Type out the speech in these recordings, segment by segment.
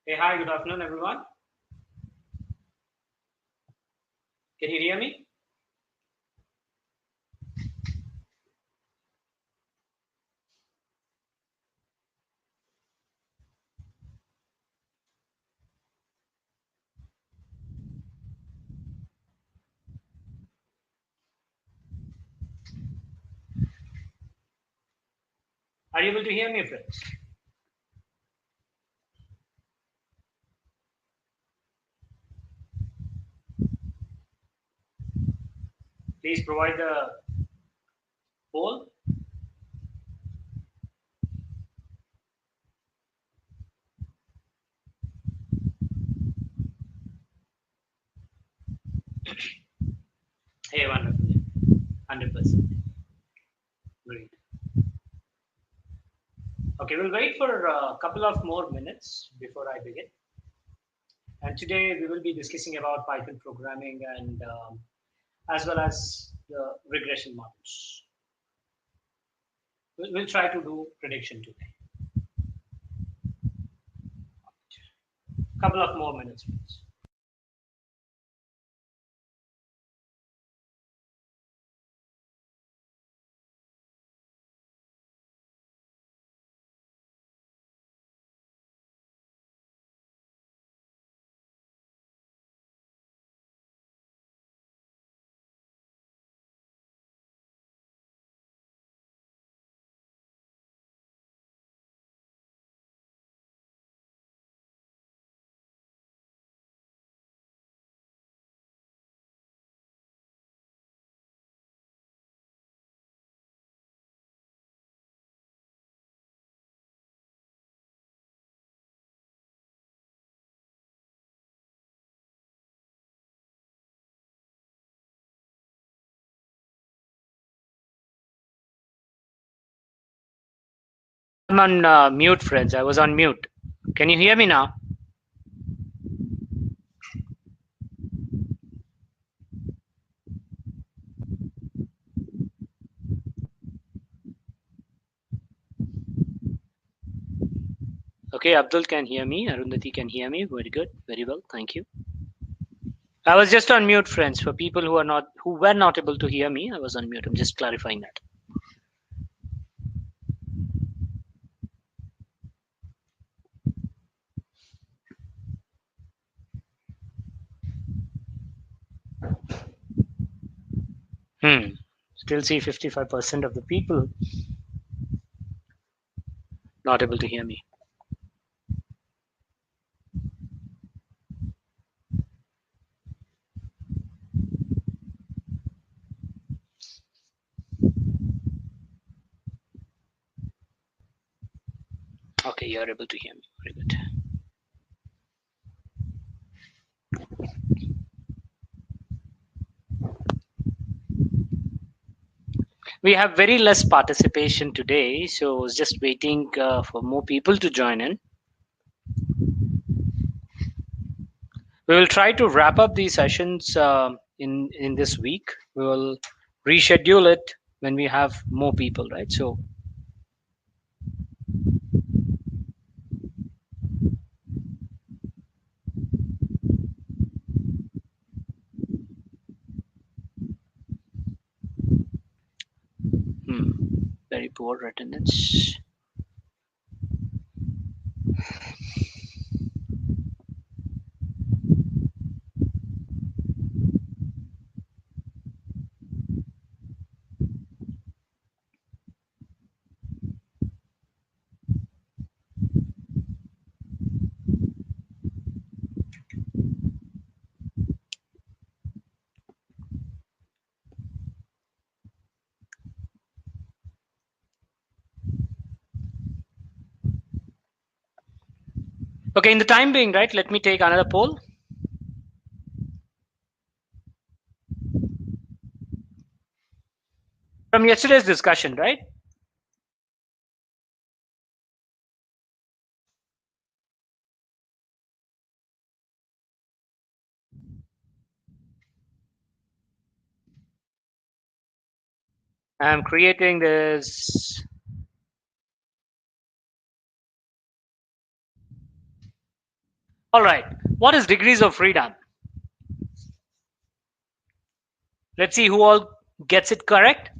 Hey, hi, good afternoon, everyone. Can you hear me? Are you able to hear me, friends? Please provide the poll. Hey, wonderful. 100%. Great. Okay, we'll wait for a couple of more minutes before I begin. And today we will be discussing about Python programming and as well as the regression models. We'll try to do prediction today. Couple of more minutes, please. I'm on mute, friends. I was on mute. Can you hear me now? Okay, Abdul can hear me. Arundhati can hear me. Very good. Very well. Thank you. I was just on mute, friends. For people who were not able to hear me, I was on mute. I'm just clarifying that. Still see 55% of the people not able to hear me. Okay, you're able to hear me. Very good. We have very less participation today, so I was just waiting for more people to join in. We will try to wrap up these sessions in this week. We will reschedule it when we have more people, right? So very poor attendance. Okay, in the time being, right, let me take another poll. From yesterday's discussion, right? I'm creating this. All right. What is degrees of freedom? Let's see who all gets it correct.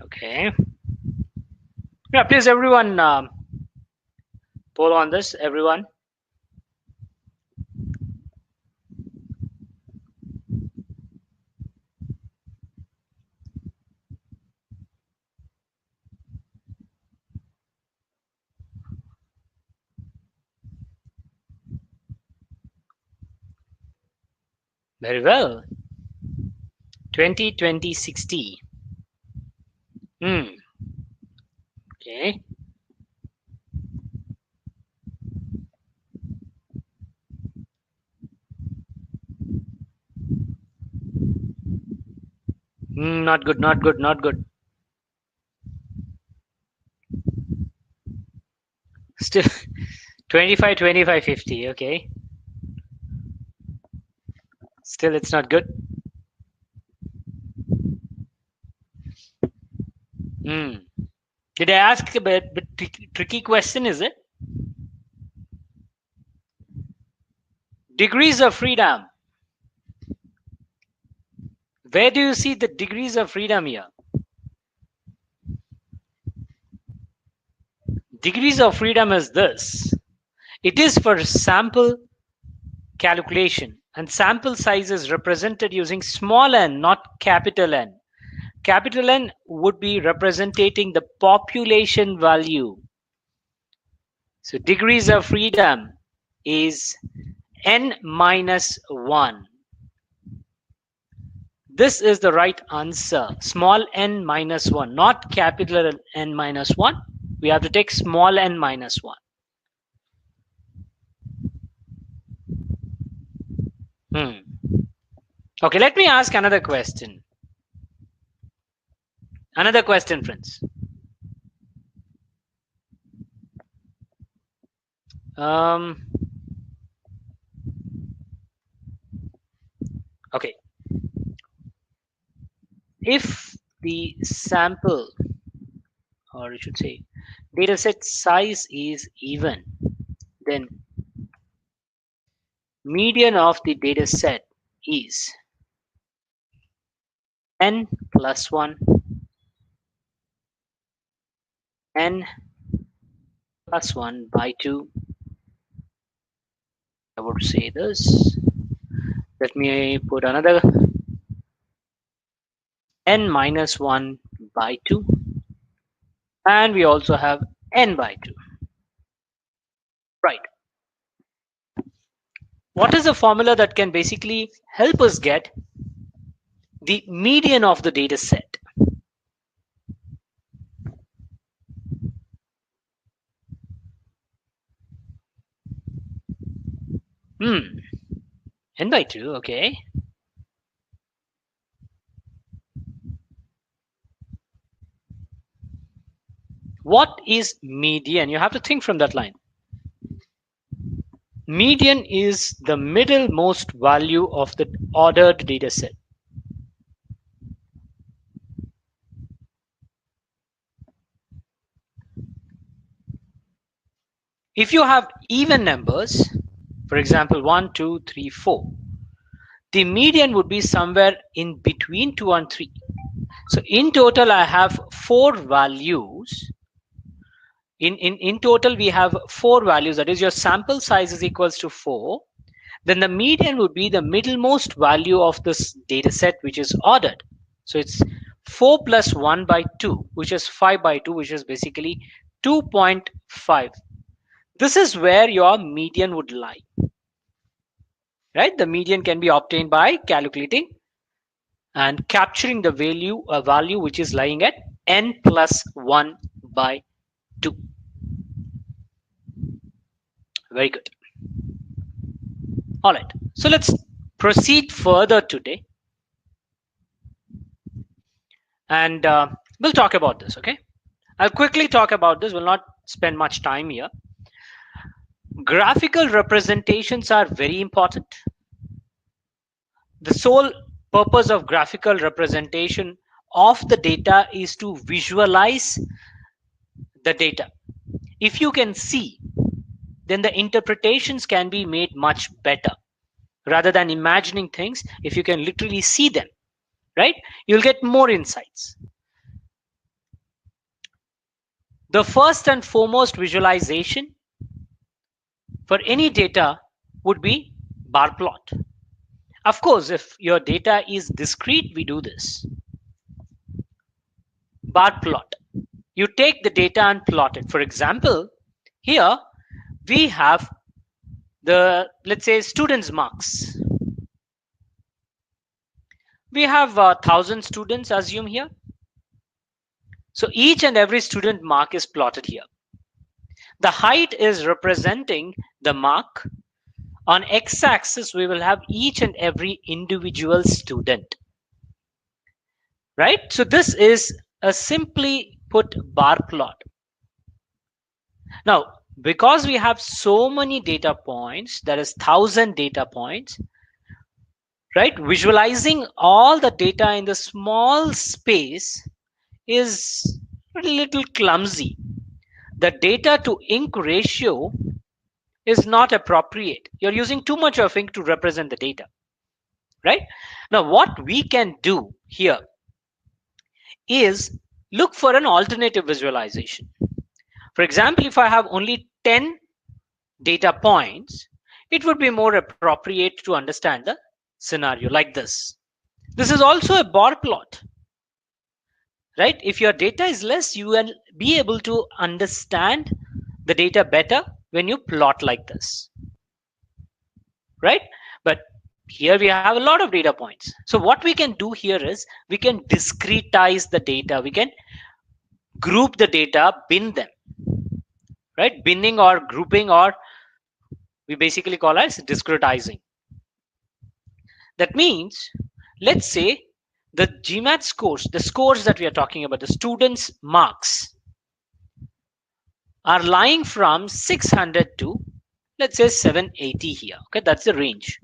Okay. Yeah, please, everyone, poll on this. Everyone. Very well. 20, 20, 60. Okay. Not good, not good, not good. Still 25, 25, 50. Okay. Still, it's not good. Did I ask a bit tricky question, is it? Degrees of freedom. Where do you see the degrees of freedom here? Degrees of freedom is this. It is for sample calculation, and sample size is represented using small n, not capital N. Capital N would be representing the population value. So degrees of freedom is n minus 1. This is the right answer. Small n minus 1, not capital N minus 1. We have to take small n minus 1. Okay, let me ask another question. Another question, friends. Okay. If the sample, or I should say, data set size is even, then median of the data set is n plus 1, n plus 1 by 2. I would say this. Let me put another n minus 1 by 2. And we also have n by 2. Right. What is the formula that can basically help us get the median of the data set? N by 2, okay. What is median? You have to think from that line. Median is the middlemost value of the ordered data set. If you have even numbers, for example, 1, 2, 3, 4, the median would be somewhere in between 2 and 3. So in total, I have 4 values. In total, we have 4 values. That is, your sample size is equals to 4. Then the median would be the middlemost value of this data set, which is ordered. So it's 4 plus 1 by 2, which is 5 by 2, which is basically 2.5. This is where your median would lie. Right? The median can be obtained by calculating and capturing the value which is lying at n plus 1 by 2. Very good. All right. So let's proceed further today. And we'll talk about this, okay? I'll quickly talk about this. We'll not spend much time here. Graphical representations are very important. The sole purpose of graphical representation of the data is to visualize the data. If you can see, then the interpretations can be made much better. Rather than imagining things, if you can literally see them, right, you'll get more insights. The first and foremost visualization for any data would be bar plot. Of course, if your data is discrete, we do this. Bar plot. You take the data and plot it. For example, here we have the, let's say, students' marks. We have 1,000 students, assume here. So each and every student mark is plotted here. The height is representing the mark. On x-axis, we will have each and every individual student. Right? So this is a simply put bar plot. Now, because we have so many data points, that is 1,000 data points, right? Visualizing all the data in the small space is a little clumsy. The data to ink ratio is not appropriate. You're using too much of ink to represent the data, right? Now, what we can do here is look for an alternative visualization. For example, if I have only 10 data points, it would be more appropriate to understand the scenario like this. This is also a bar plot, right? If your data is less, you will be able to understand the data better when you plot like this, right? But here we have a lot of data points. So what we can do here is we can discretize the data. We can group the data, bin them, right? Binning or grouping, or we basically call it as discretizing. That means, let's say the GMAT scores, the scores that we are talking about, the students' marks, are lying from 600 to, let's say, 780 here. Okay, that's the range.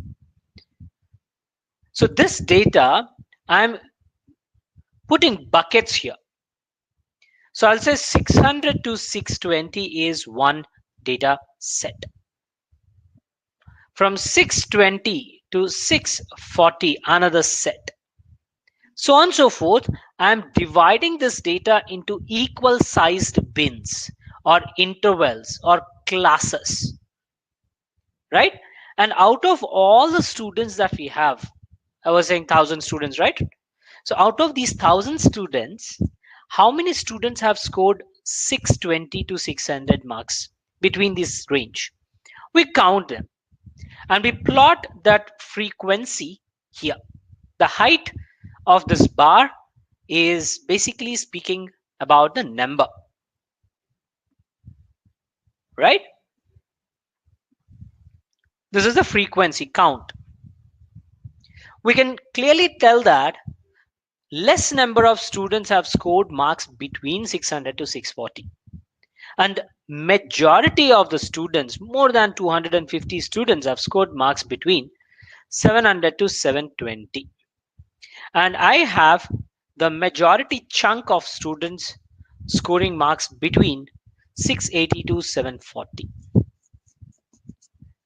So this data, I'm putting buckets here. So I'll say 600 to 620 is one data set. From 620 to 640, another set. So on and so forth. I'm dividing this data into equal sized bins or intervals or classes, right? And out of all the students that we have, I was saying 1,000 students, right? So out of these 1,000 students, how many students have scored 620 to 600 marks between this range? We count them and we plot that frequency here. The height of this bar is basically speaking about the number, right? This is the frequency count. We can clearly tell that less number of students have scored marks between 600 to 640. And majority of the students, more than 250 students, have scored marks between 700 to 720. And I have the majority chunk of students scoring marks between 680 to 740.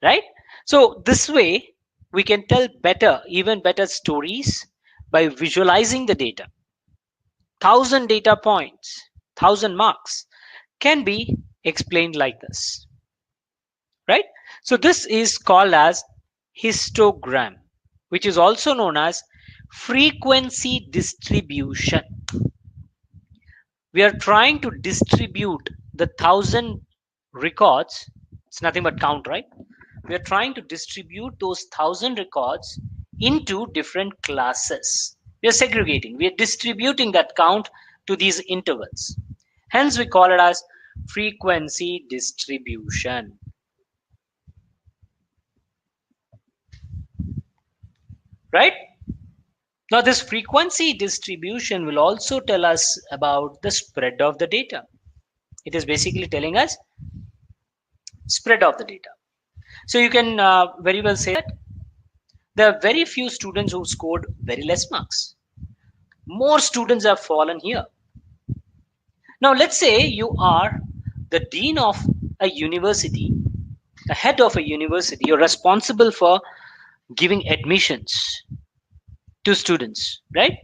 Right? So this way, we can tell better, even better stories by visualizing the data. 1,000 data points, 1,000 marks can be explained like this, right? So this is called as histogram, which is also known as frequency distribution. We are trying to distribute the 1,000 records. It's nothing but count, right? We are trying to distribute those 1,000 records into different classes. We are segregating. We are distributing that count to these intervals. Hence, we call it as frequency distribution. Right? Now, this frequency distribution will also tell us about the spread of the data. It is basically telling us spread of the data. So you can very well say that there are very few students who scored very less marks. More students have fallen here. Now, let's say you are the dean of a university, the head of a university. You're responsible for giving admissions to students, right?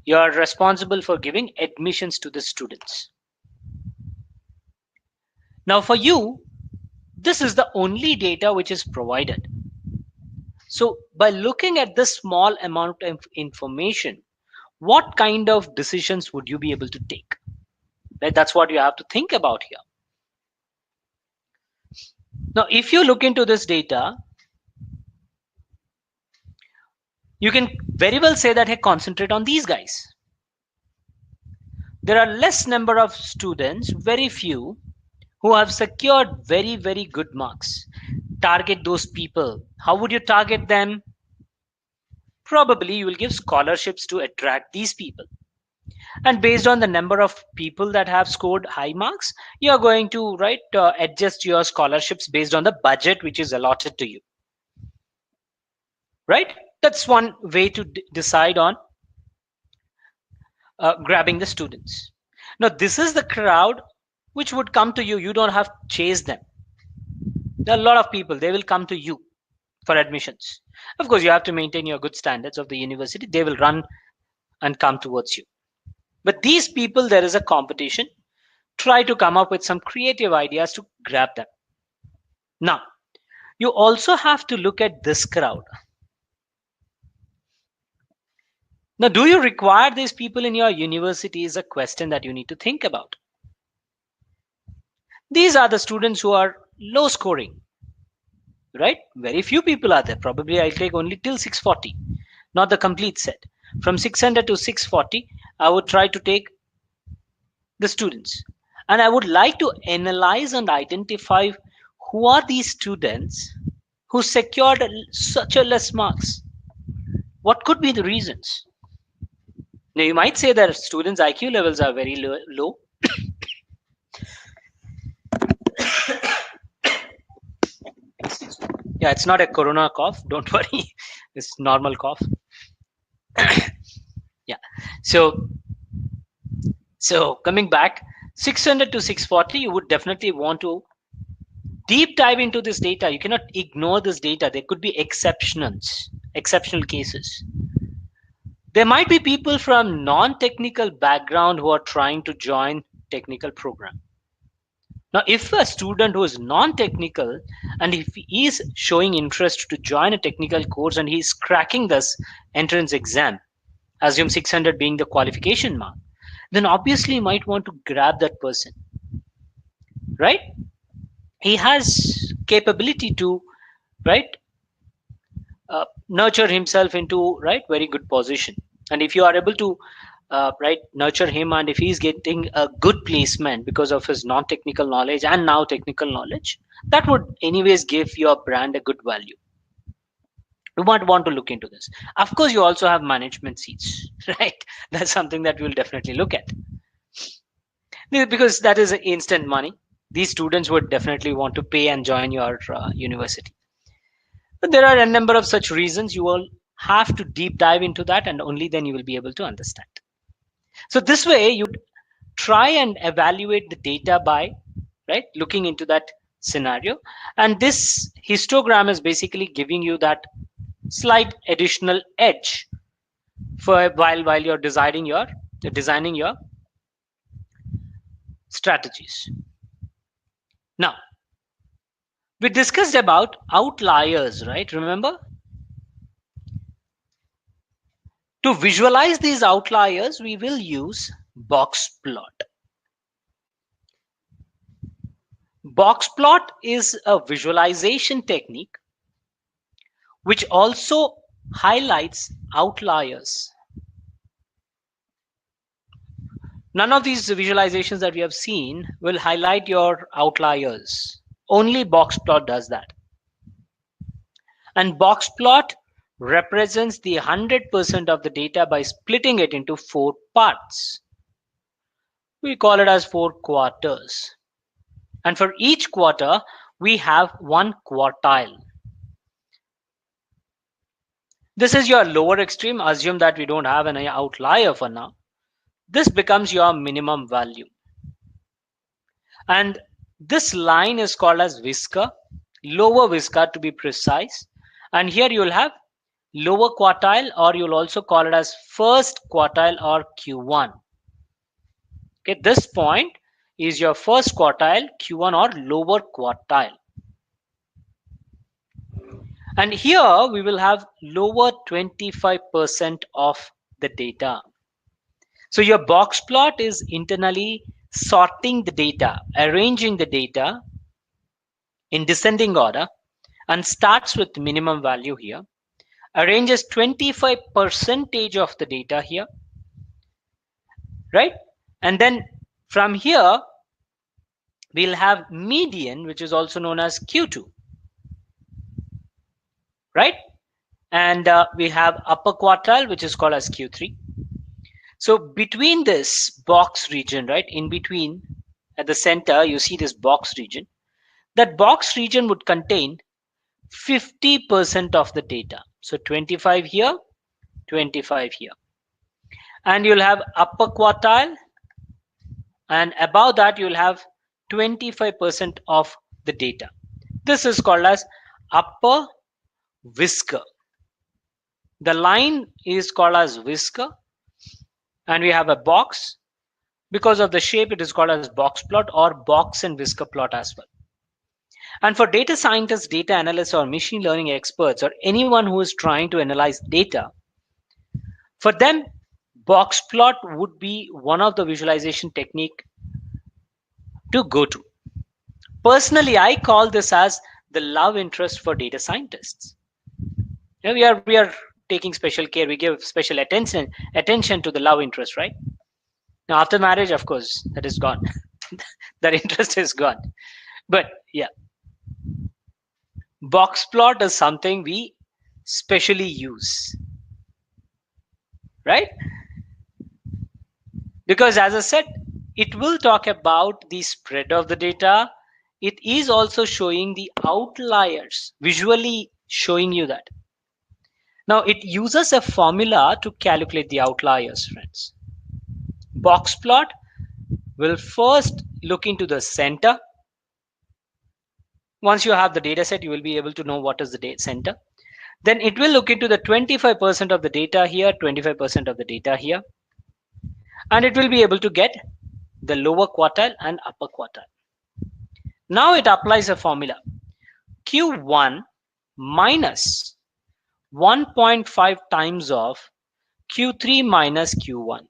You're responsible for giving admissions to the students. Now, for you, this is the only data which is provided. So, by looking at this small amount of information, what kind of decisions would you be able to take? Right? That's what you have to think about here. Now, if you look into this data, you can very well say that, hey, concentrate on these guys. There are less number of students, very few, who have secured very, very good marks. Target those people. How would you target them? Probably you will give scholarships to attract these people. And based on the number of people that have scored high marks, you are going to adjust your scholarships based on the budget which is allotted to you. Right? That's one way to decide on grabbing the students. Now, this is the crowd which would come to you. You don't have to chase them. There are a lot of people. They will come to you for admissions. Of course, you have to maintain your good standards of the university. They will run and come towards you. But these people, there is a competition. Try to come up with some creative ideas to grab them. Now, you also have to look at this crowd. Now, do you require these people in your university is a question that you need to think about. These are the students who are low scoring, right? Very few people are there. Probably I'll take only till 640, not the complete set. From 600 to 640, I would try to take the students. And I would like to analyze and identify who are these students who secured such a less marks. What could be the reasons? Now, you might say that students' IQ levels are very low. Yeah, it's not a corona cough. Don't worry. It's normal cough. Yeah. So coming back, 600 to 640, you would definitely want to deep dive into this data. You cannot ignore this data. There could be exceptional cases. There might be people from non-technical background who are trying to join technical program. Now, if a student who is non-technical and if he is showing interest to join a technical course and he is cracking this entrance exam, assume 600 being the qualification mark, then obviously you might want to grab that person, right? He has capability to, nurture himself into, very good position. And if you are able to, nurture him, and if he's getting a good placement because of his non-technical knowledge and now technical knowledge, that would anyways give your brand a good value. You might want to look into this. Of course, you also have management seats, right? That's something that we'll definitely look at, because that is instant money. These students would definitely want to pay and join your university. But there are a number of such reasons. You will have to deep dive into that, and only then you will be able to understand. So this way, you try and evaluate the data by looking into that scenario. And this histogram is basically giving you that slight additional edge for while you're designing your strategies. Now, we discussed about outliers, right? Remember? To visualize these outliers, we will use box plot. Box plot is a visualization technique which also highlights outliers. None of these visualizations that we have seen will highlight your outliers. Only box plot does that. And box plot represents the 100% of the data by splitting it into 4 parts. We call it as 4 quarters. And for each quarter, we have 1 quartile. This is your lower extreme. Assume that we don't have any outlier for now. This becomes your minimum value. And this line is called as whisker, lower whisker to be precise. And here you'll have lower quartile, or you'll also call it as first quartile or Q1. Okay, this point is your first quartile, Q1 or lower quartile. And here we will have lower 25% of the data. So your box plot is internally sorting the data, arranging the data in descending order, and starts with minimum value here, arranges 25% of the data here, right? And then from here, we'll have median, which is also known as Q2, right? And we have upper quartile, which is called as Q3. So between this box region, right, in between at the center, you see this box region. That box region would contain 50% of the data. So 25 here, 25 here. And you'll have upper quartile, and above that you'll have 25% of the data. This is called as upper whisker. The line is called as whisker, and we have a box. Because of the shape, it is called as box plot or box and whisker plot as well. And for data scientists, data analysts, or machine learning experts, or anyone who is trying to analyze data, for them, box plot would be one of the visualization technique to go to. Personally, I call this as the love interest for data scientists. You know, we are taking special care. We give special attention to the love interest, right? Now, after marriage, of course, that is gone. That interest is gone. But yeah, box plot is something we specially use, right? Because as I said, it will talk about the spread of the data. It is also showing the outliers, visually showing you that. Now, it uses a formula to calculate the outliers, friends. Box plot will first look into the center. Once you have the data set, you will be able to know what is the center. Then it will look into the 25% of the data here, 25% of the data here. And it will be able to get the lower quartile and upper quartile. Now it applies a formula. Q1 minus 1.5 times of Q3 minus Q1.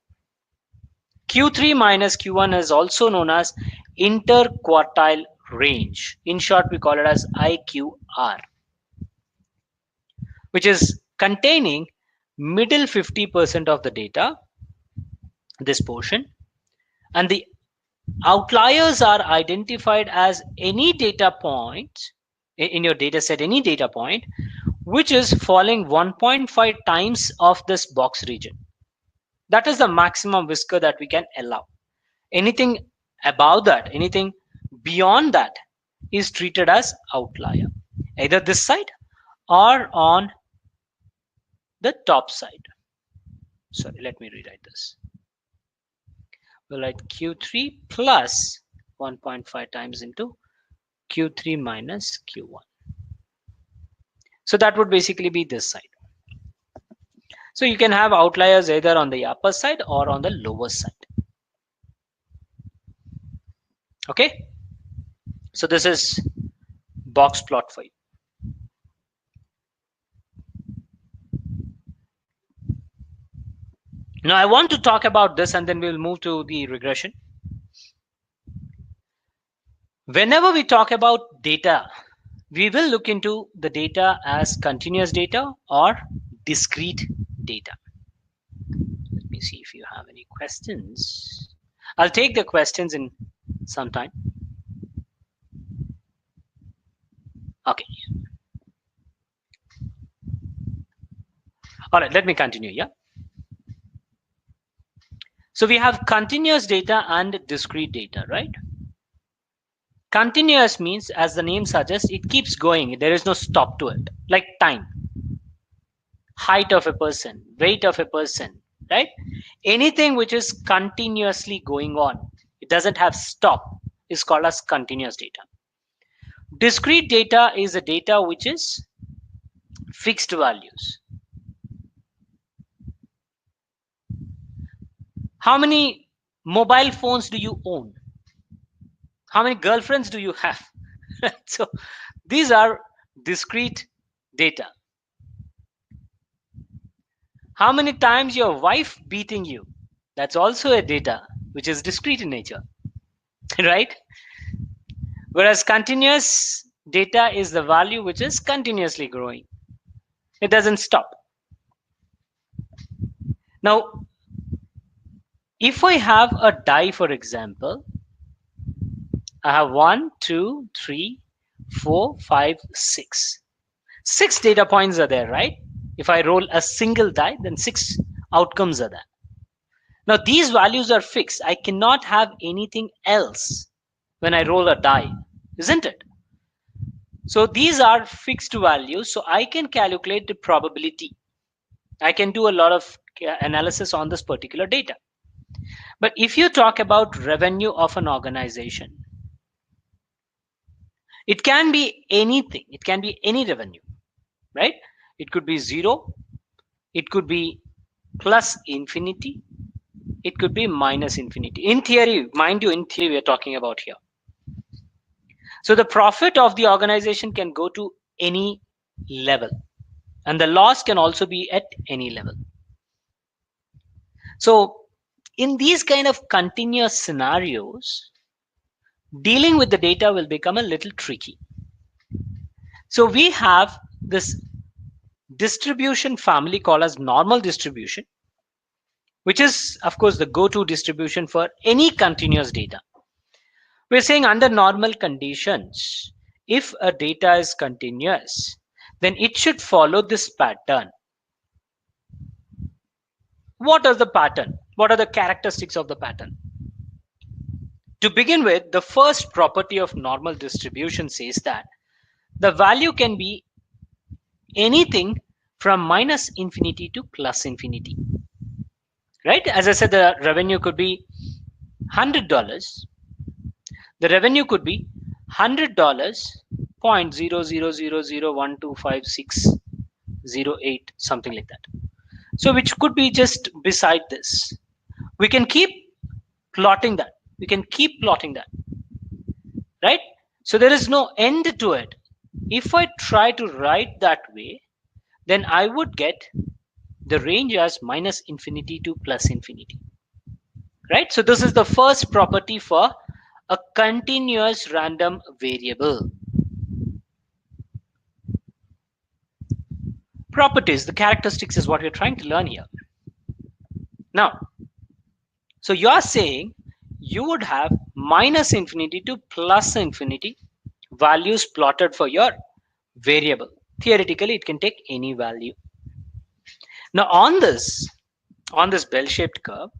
Q3 minus Q1 is also known as interquartile range. In short, we call it as IQR, which is containing middle 50% of the data, this portion, and the outliers are identified as any data point in your data set, any data point which is falling 1.5 times of this box region. That is the maximum whisker that we can allow. Anything above that, anything beyond that is treated as outlier, either this side or on the top side. Sorry, let me rewrite this. We'll write Q3 plus 1.5 times into Q3 minus Q1. So that would basically be this side. So you can have outliers either on the upper side or on the lower side. Okay. So this is box plot for you. Now I want to talk about this and then we'll move to the regression. Whenever we talk about data, we will look into the data as continuous data or discrete data. Let me see if you have any questions. I'll take the questions in some time. Okay. All right, let me continue. Yeah. So we have continuous data and discrete data, right? Continuous means, as the name suggests, it keeps going. There is no stop to it, like time, height of a person, weight of a person, right? Anything which is continuously going on, it doesn't have stop, is called as continuous data. Discrete data is a data which is fixed values. How many mobile phones do you own? How many girlfriends do you have? So these are discrete data. How many times your wife beating you? That's also a data which is discrete in nature, right? Whereas continuous data is the value which is continuously growing. It doesn't stop. Now, if I have a die, for example, I have 1, 2, 3, 4, 5, 6. 6 data points are there, right? If I roll a single die, then 6 outcomes are there. Now, these values are fixed. I cannot have anything else when I roll a die, isn't it? So these are fixed values. So I can calculate the probability. I can do a lot of analysis on this particular data. But if you talk about revenue of an organization, it can be anything. It can be any revenue, right? It could be zero. It could be plus infinity. It could be minus infinity. In theory, mind you, in theory, we're talking about here. So the profit of the organization can go to any level, and the loss can also be at any level. So in these kind of continuous scenarios, dealing with the data will become a little tricky. So we have this distribution family called as normal distribution, which is, of course, the go-to distribution for any continuous data. We're saying under normal conditions, if a data is continuous, then it should follow this pattern. What is the pattern? What are the characteristics of the pattern? To begin with, the first property of normal distribution says that the value can be anything from minus infinity to plus infinity. Right? As I said, the revenue could be $100. The revenue could be $100, 0.0000125608, something like that. So which could be just beside this. We can keep plotting that. We can keep plotting that. Right? So there is no end to it. If I try to write that way, then I would get the range as minus infinity to plus infinity. Right? So this is the first property for a continuous random variable. Properties, the characteristics is what we're trying to learn here. Now, so you're saying you would have minus infinity to plus infinity values plotted for your variable. Theoretically, it can take any value. Now on this bell-shaped curve,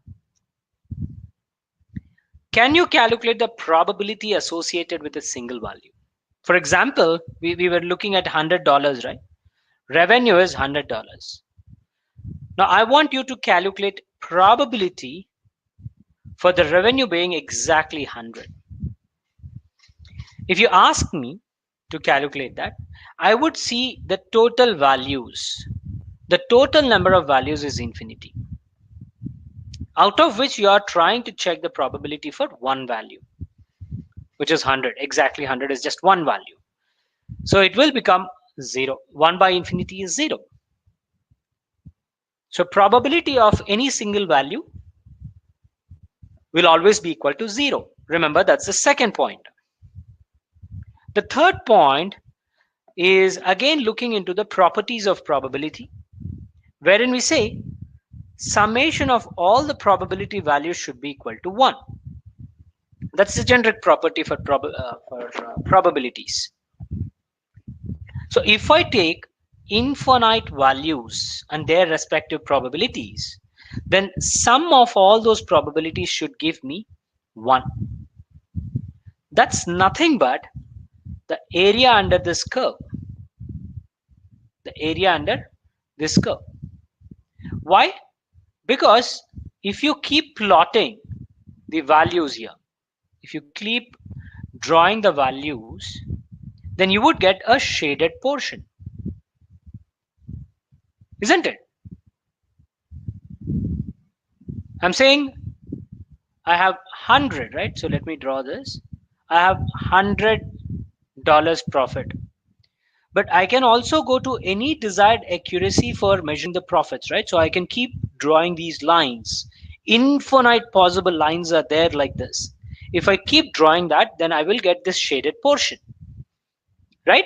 can you calculate the probability associated with a single value? For example, we were looking at $100, right? Revenue is $100. Now I want you to calculate probability for the revenue being exactly 100. If you ask me to calculate that, I would see the total values. The total number of values is infinity, out of which you are trying to check the probability for one value, which is 100. Exactly 100 is just one value. So it will become 0. 1 by infinity is 0. So probability of any single value will always be equal to 0. Remember, that's the second point. The third point is again looking into the properties of probability, wherein we say summation of all the probability values should be equal to 1. That's the generic property for probabilities. So if I take infinite values and their respective probabilities, then sum of all those probabilities should give me 1. That's nothing but the area under this curve. The area under this curve. Why? Because if you keep plotting the values here, if you keep drawing the values, then you would get a shaded portion, isn't it? I'm saying I have 100, right? So let me draw this. I have $100 profit. But I can also go to any desired accuracy for measuring the profits, right? So I can keep drawing these lines. Infinite possible lines are there like this. If I keep drawing that, then I will get this shaded portion, right?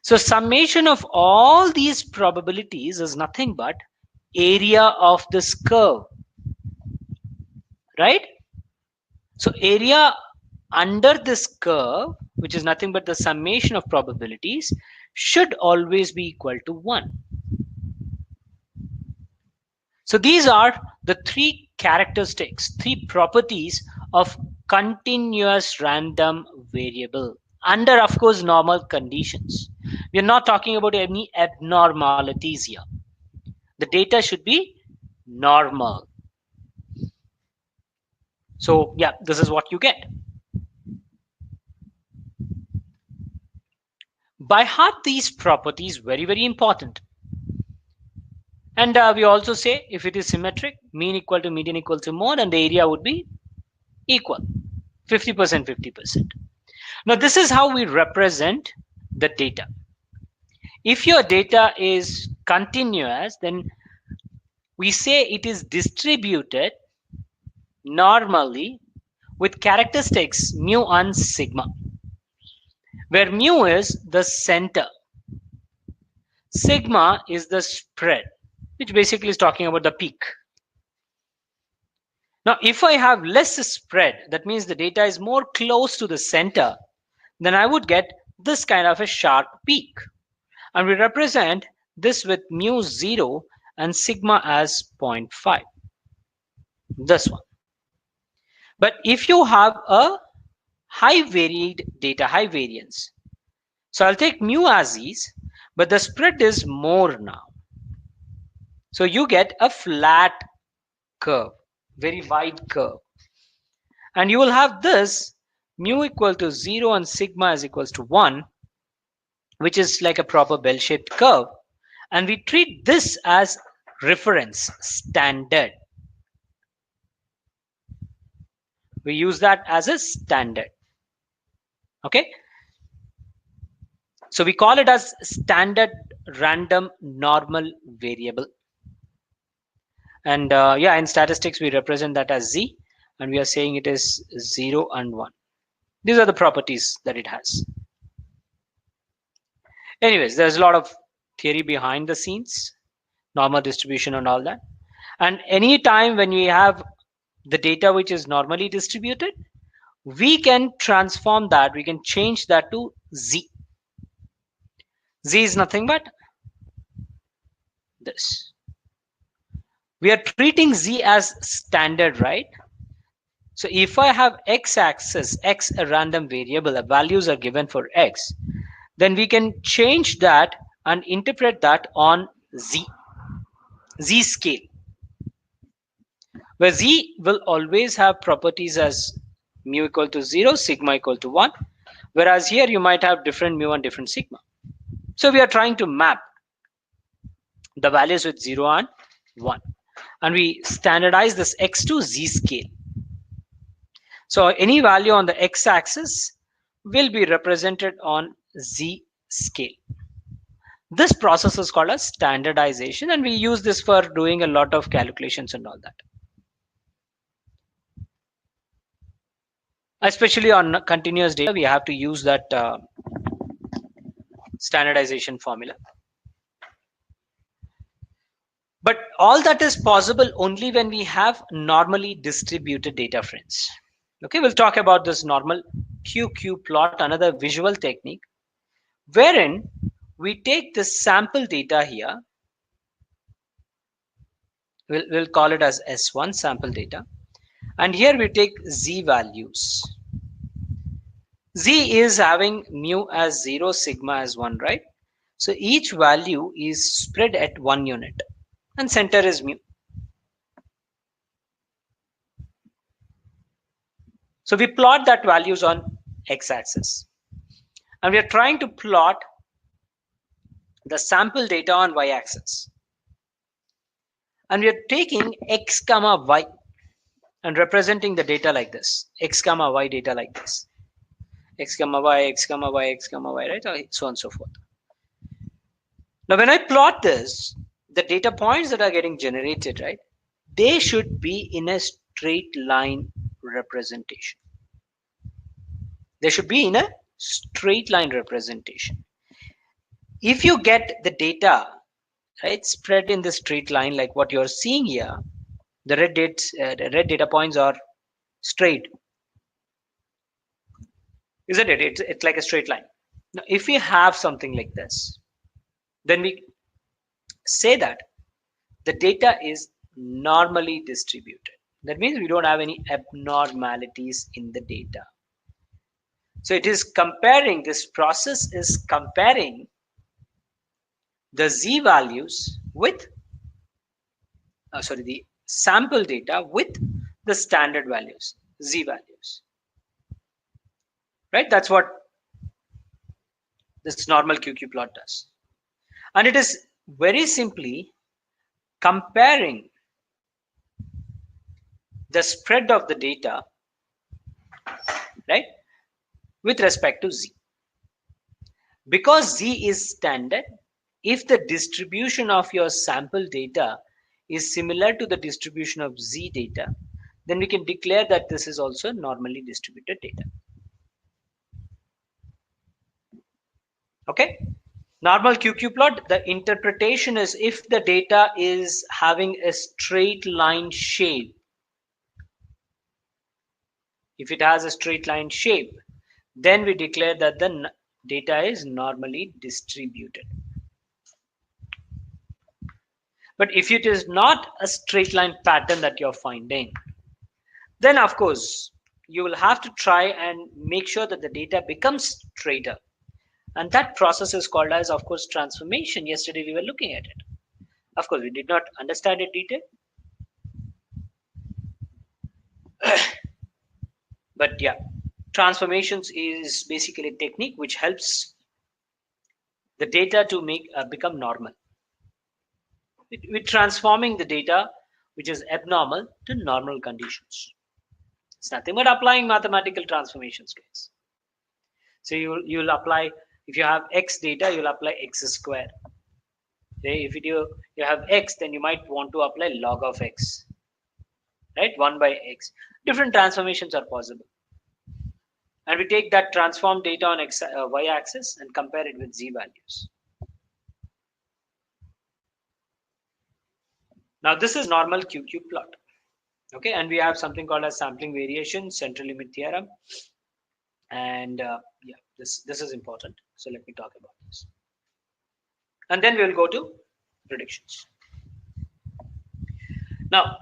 So summation of all these probabilities is nothing but area of this curve, right? So area under this curve, which is nothing but the summation of probabilities, should always be equal to 1. So these are the 3 characteristics, 3 properties of continuous random variable under, of course, normal conditions. We are not talking about any abnormalities here. The data should be normal. So yeah, this is what you get. By heart, these properties very important. And we also say if it is symmetric, mean equal to median equal to mode, and the area would be equal, 50%, 50%. Now this is how we represent the data. If your data is continuous, then we say it is distributed normally with characteristics mu and sigma, where mu is the center, sigma is the spread, which basically is talking about the peak. Now, if I have less spread, that means the data is more close to the center, then I would get this kind of a sharp peak. And we represent this with mu 0 and sigma as 0.5. This one. But if you have a high varied data, high variance, so I'll take mu as is, but the spread is more now. So you get a flat curve, very wide curve. And you will have this mu equal to 0 and sigma is equals to 1, which is like a proper bell-shaped curve. And we treat this as reference, standard. We use that as a standard. Okay. So we call it as standard random normal variable. And yeah, in statistics, we represent that as Z, and we are saying it is 0 and 1. These are the properties that it has. Anyways, there's a lot of theory behind the scenes, normal distribution and all that. And any time when we have the data which is normally distributed, we can transform that, we can change that to Z. Z is nothing but this. We are treating Z as standard, right? So if I have x-axis, x a random variable, values are given for x, then we can change that and interpret that on Z scale, where Z will always have properties as mu equal to 0, sigma equal to 1, whereas here you might have different mu and different sigma. So we are trying to map the values with 0 and 1, and we standardize this x to Z scale. So any value on the x-axis will be represented on Z scale. This process is called as standardization, and we use this for doing a lot of calculations and all that. Especially on continuous data, we have to use that standardization formula. But all that is possible only when we have normally distributed data, friends. Okay, we'll talk about this normal QQ plot, another visual technique, wherein we take the sample data here. We'll call it as S1 sample data. And here we take Z values. Z is having mu as 0, sigma as 1, right? So each value is spread at 1 unit and center is mu. So we plot that values on x-axis. And we are trying to plot the sample data on y-axis. And we are taking x comma y and representing the data like this. X comma y data like this. X comma y, x comma y, x comma y, right? So on and so forth. Now when I plot this, the data points that are getting generated, right, they should be in a straight line representation. They should be in a straight line representation. If you get the data, right, spread in the straight line like what you're seeing here, the red data points are straight, isn't it? It's like a straight line. Now if we have something like this, then we say that the data is normally distributed. That means we don't have any abnormalities in the data. So it is comparing, this process is comparing the Z values with, the sample data with the standard values, Z values. Right? That's what this normal QQ plot does. And it is very simply comparing the spread of the data, right, with respect to Z. Because Z is standard, if the distribution of your sample data is similar to the distribution of Z data, then we can declare that this is also normally distributed data. Okay? Normal QQ plot, the interpretation is if the data is having a straight line shape, if it has a straight line shape, then we declare that the data is normally distributed. But if it is not a straight line pattern that you're finding, then of course you will have to try and make sure that the data becomes straighter. And that process is called as, of course, transformation. Yesterday we were looking at it. Of course, we did not understand it detail. But yeah, transformations is basically a technique which helps the data to become normal. We're transforming the data which is abnormal to normal conditions. It's nothing but applying mathematical transformations, guys. So you'll apply, if you have x data, you'll apply x square. Okay? If you have x, then you might want to apply log of x, right? 1 by x. Different transformations are possible. And we take that transformed data on y-axis and compare it with z values. Now this is normal QQ plot. Okay, and we have something called as sampling variation, central limit theorem. And yeah, this is important. So let me talk about this. And then we will go to predictions. Now,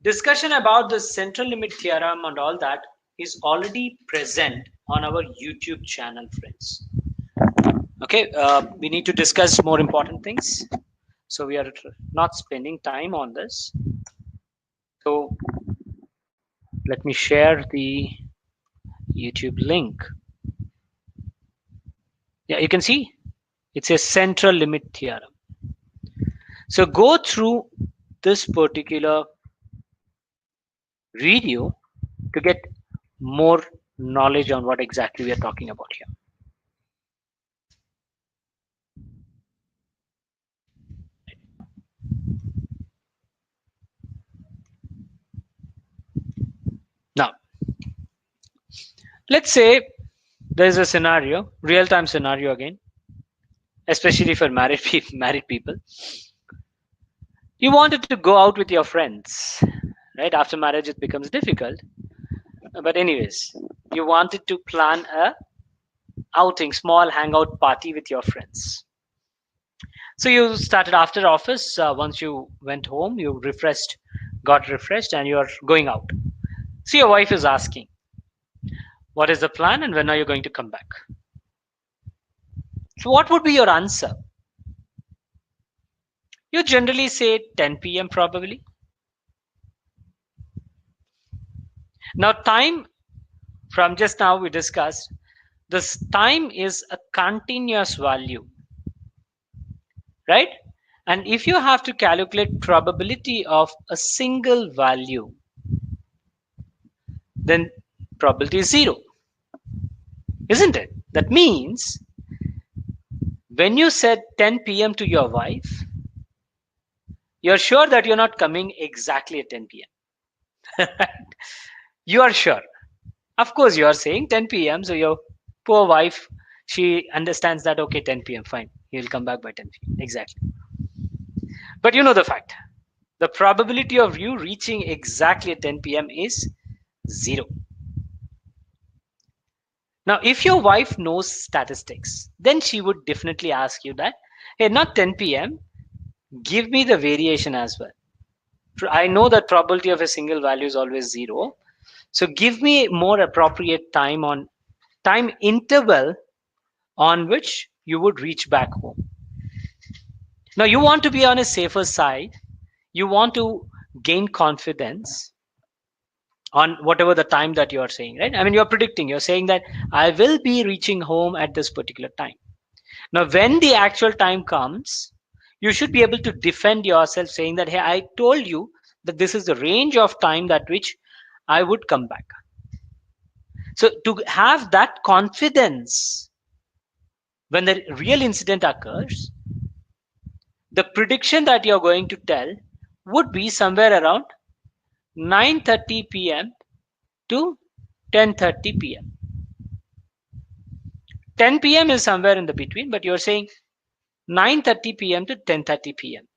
discussion about the central limit theorem and all that is already present on our YouTube channel, friends. Okay, we need to discuss more important things. So we are not spending time on this. So let me share the YouTube link. Yeah, you can see it's a central limit theorem. So go through this particular video to get more knowledge on what exactly we are talking about here. Now, let's say there's a scenario, real-time scenario again, especially for married people. You wanted to go out with your friends, right? After marriage, it becomes difficult. But anyways, you wanted to plan a outing, small hangout party with your friends. So you started after office. Once you went home, you refreshed, got refreshed, and you're going out. So your wife is asking, "What is the plan, and when are you going to come back?" So what would be your answer? You generally say 10 p.m. probably. Now, time from just now we discussed, this time is a continuous value, right? And if you have to calculate probability of a single value, then probability is zero, isn't it? That means when you said 10 p.m. to your wife, you're sure that you're not coming exactly at 10 p.m. You are sure. Of course, you are saying 10 p.m. So your poor wife, she understands that, okay, 10 p.m. fine. He'll come back by 10 p.m. Exactly. But you know the fact. The probability of you reaching exactly at 10 p.m. is zero. Now, if your wife knows statistics, then she would definitely ask you that, hey, not 10 p.m., give me the variation as well. I know that probability of a single value is always zero. So give me more appropriate time interval on which you would reach back home. Now you want to be on a safer side. You want to gain confidence on whatever the time that you are saying, right? I mean, you're predicting, you're saying that I will be reaching home at this particular time. Now, when the actual time comes, you should be able to defend yourself saying that, hey, I told you that this is the range of time that which I would come back. So to have that confidence when the real incident occurs, the prediction that you're going to tell would be somewhere around 9:30 p.m. to 10:30 p.m. 10 p.m. is somewhere in the between, but you're saying 9:30 p.m. to 10:30 p.m.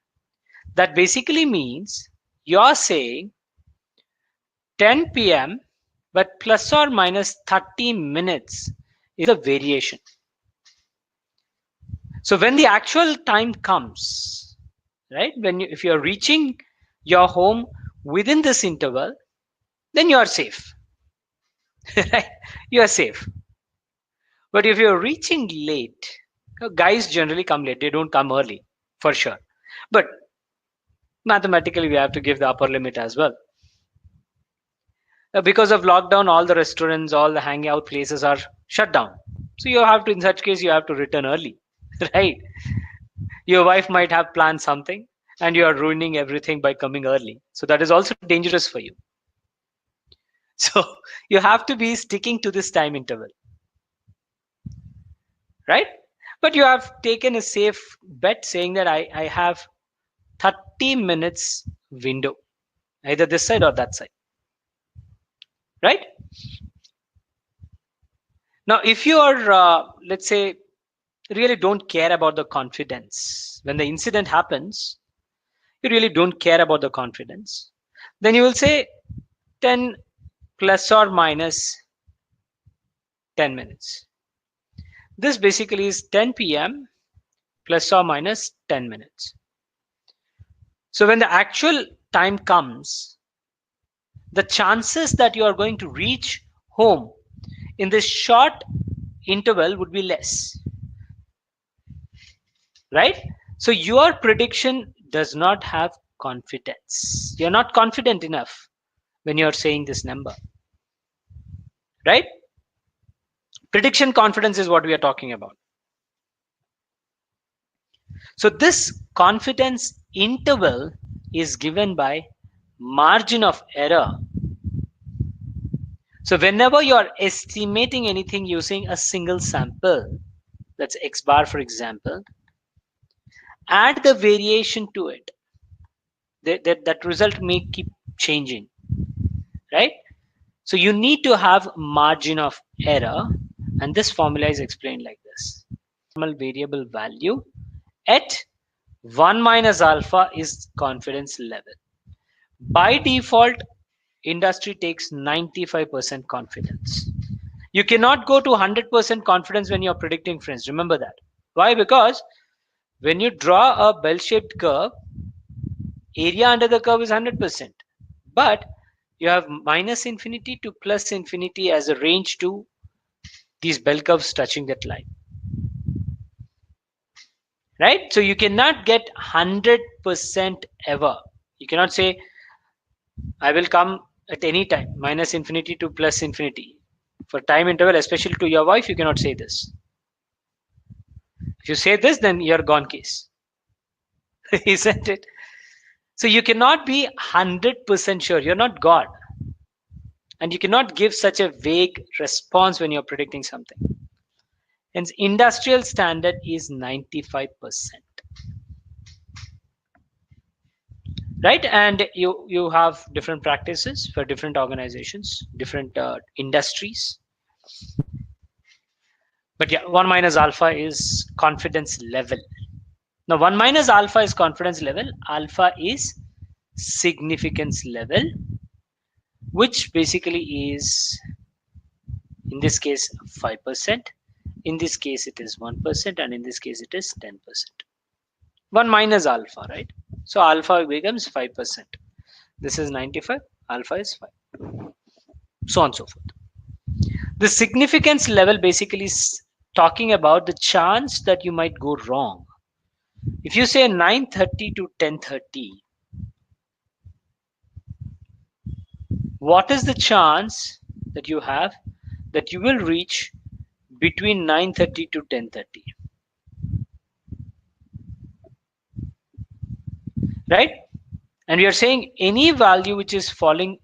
That basically means you're saying 10 p.m. but plus or minus 30 minutes is a variation. So when the actual time comes, right, if you're reaching your home within this interval, then you are safe. Right? You are safe. But if you're reaching late, guys generally come late, they don't come early for sure. But mathematically, we have to give the upper limit as well. Because of lockdown, all the restaurants, all the hangout places are shut down. So you have to, in such case, you have to return early, right? Your wife might have planned something and you are ruining everything by coming early. So that is also dangerous for you. So you have to be sticking to this time interval, right? But you have taken a safe bet saying that I have 30 minutes window, either this side or that side, right? Now, if you are, let's say, really don't care about the confidence, when the incident happens, you really don't care about the confidence, then you will say 10 plus or minus 10 minutes. This basically is 10 p.m. plus or minus 10 minutes. So when the actual time comes, the chances that you are going to reach home in this short interval would be less, right? So your prediction does not have confidence. You're not confident enough when you're saying this number, right? Prediction confidence is what we are talking about. So this confidence interval is given by margin of error. So whenever you're estimating anything using a single sample, that's X bar for example, add the variation to it. That result may keep changing, right? So you need to have margin of error, and this formula is explained like this. Normal variable value at 1 minus alpha is confidence level. By default, industry takes 95% confidence. You cannot go to 100% confidence when you're predicting, friends. Remember that. Why? Because when you draw a bell-shaped curve, area under the curve is 100%. But you have minus infinity to plus infinity as a range to these bell curves touching that line. Right? So you cannot get 100% ever. You cannot say, I will come at any time, minus infinity to plus infinity. For time interval, especially to your wife, you cannot say this. If you say this, then you're gone case. Isn't it? So you cannot be 100% sure. You're not God. And you cannot give such a vague response when you're predicting something. Hence, industrial standard is 95%. Right? And you have different practices for different organizations, different industries. But yeah, 1 minus alpha is confidence level. Now 1 minus alpha is confidence level. Alpha is significance level, which basically is, in this case, 5%. In this case, it is 1%, and in this case, it is 10%. 1 minus alpha, right? So alpha becomes 5%. This is 95, alpha is 5. So on and so forth. The significance level basically is talking about the chance that you might go wrong. If you say 9:30 to 10:30, what is the chance that you have that you will reach between 9:30 to 10:30? Right? And we are saying any value which is falling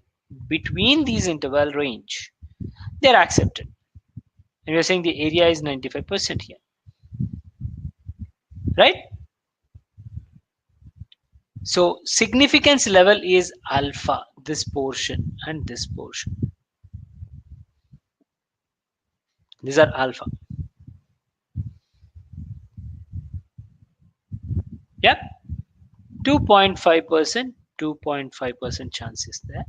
between these interval range, they're accepted. And we are saying the area is 95% here. Right? So significance level is alpha, this portion and this portion. These are alpha. Yep. 2.5%, 2.5% chance is there.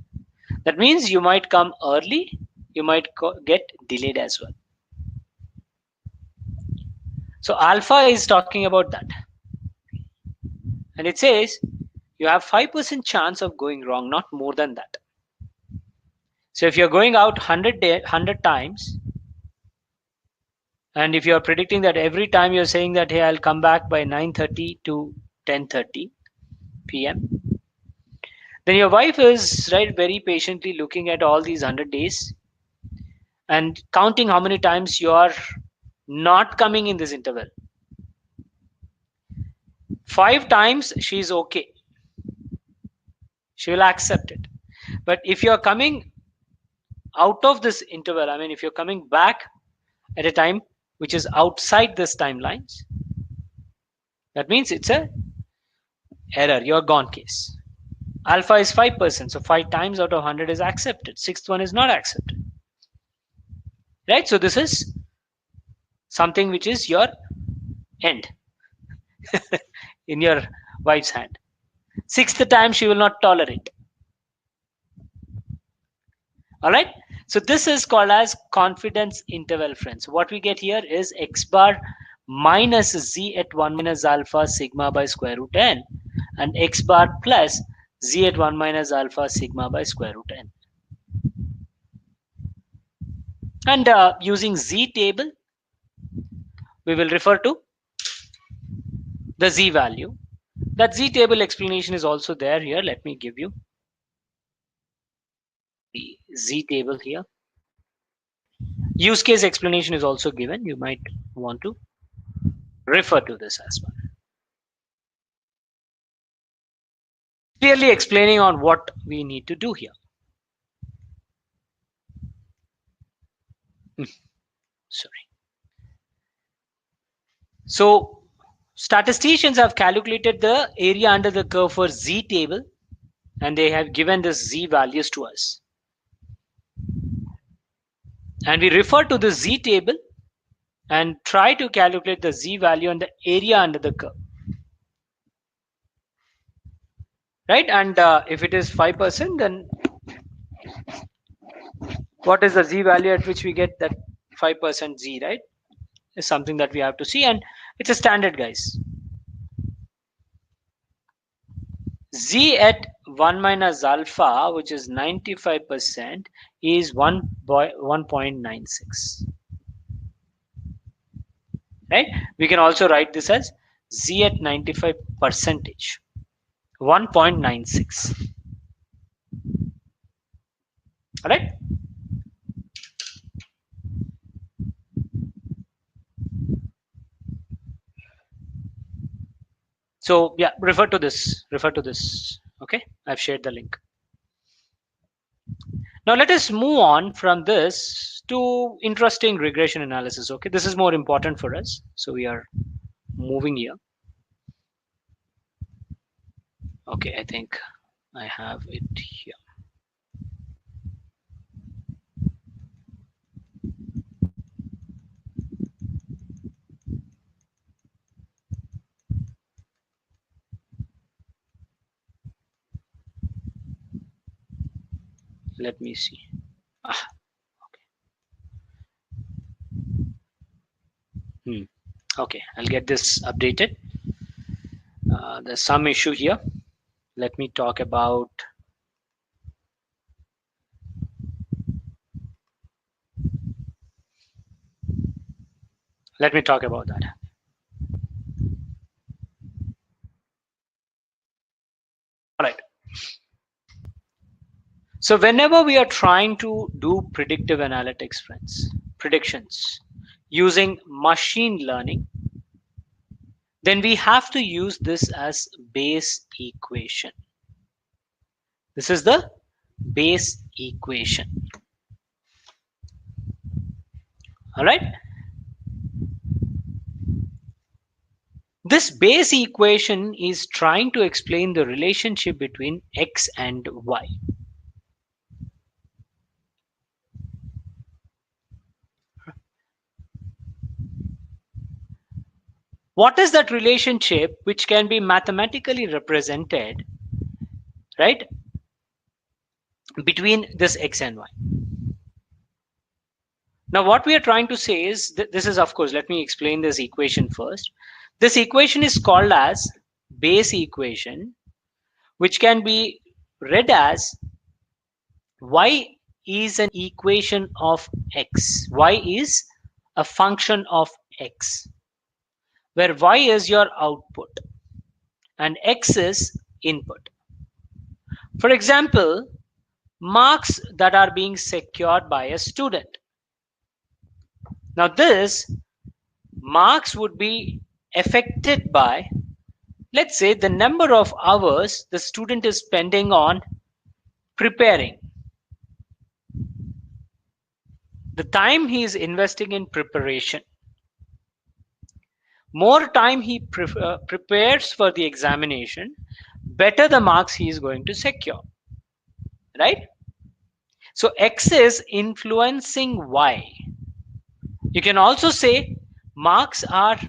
That means you might come early, you might get delayed as well. So alpha is talking about that. And it says you have 5% chance of going wrong, not more than that. So if you're going out 100 times, and if you're predicting that every time you're saying that, hey, I'll come back by 9:30 to 10:30 p.m., then your wife is right very patiently looking at all these 100 days and counting how many times you are not coming in this interval. 5 times she's okay, she will accept it. But if you're coming out of this interval, I mean if you're coming back at a time which is outside this timelines, that means it's a error, you're gone case. Alpha is 5%, so 5 times out of 100 is accepted, 6th one is not accepted. Right? So this is something which is your end in your wife's hand. 6th time she will not tolerate. All right. So this is called as confidence interval, friends. What we get here is x bar minus z at 1 minus alpha sigma by square root n, and x bar plus z at 1 minus alpha sigma by square root n. And using z table, we will refer to the z value. That z table explanation is also there here. Let me give you the z table here. Use case explanation is also given. You might want to refer to this as well. Clearly explaining on what we need to do here. Sorry. So statisticians have calculated the area under the curve for z table, and they have given this z values to us. And we refer to the z table and try to calculate the z value on the area under the curve. right? And if it is 5%, then what is the z value at which we get that 5% z, right? Is something that we have to see, and it's a standard, guys. Z at 1 minus alpha, which is 95%, is 1.96, right? We can also write this as Z at 95 percentage, 1.96. All right. So yeah, refer to this. Okay, I've shared the link. Now let us move on from this to interesting regression analysis. Okay, this is more important for us. So we are moving here. Okay, I think I have it here. Let me see. Okay, I'll get this updated. There's some issue here. Let me talk about. Let me talk about that. All right. So whenever we are trying to do predictive analytics, friends, predictions using machine learning, then we have to use this as base equation. This is the base equation. All right. This base equation is trying to explain the relationship between x and y. What is that relationship which can be mathematically represented, right, between this x and y? Now what we are trying to say is this is, of course, let me explain this equation first. This equation is called as base equation, which can be read as y is an equation of x. Y is a function of x, where y is your output and x is input. For example, marks that are being secured by a student. Now this marks would be affected by, let's say, the number of hours the student is spending on preparing, the time he is investing in preparation. More time he prepares for the examination, better the marks he is going to secure, right? So x is influencing y. You can also say marks are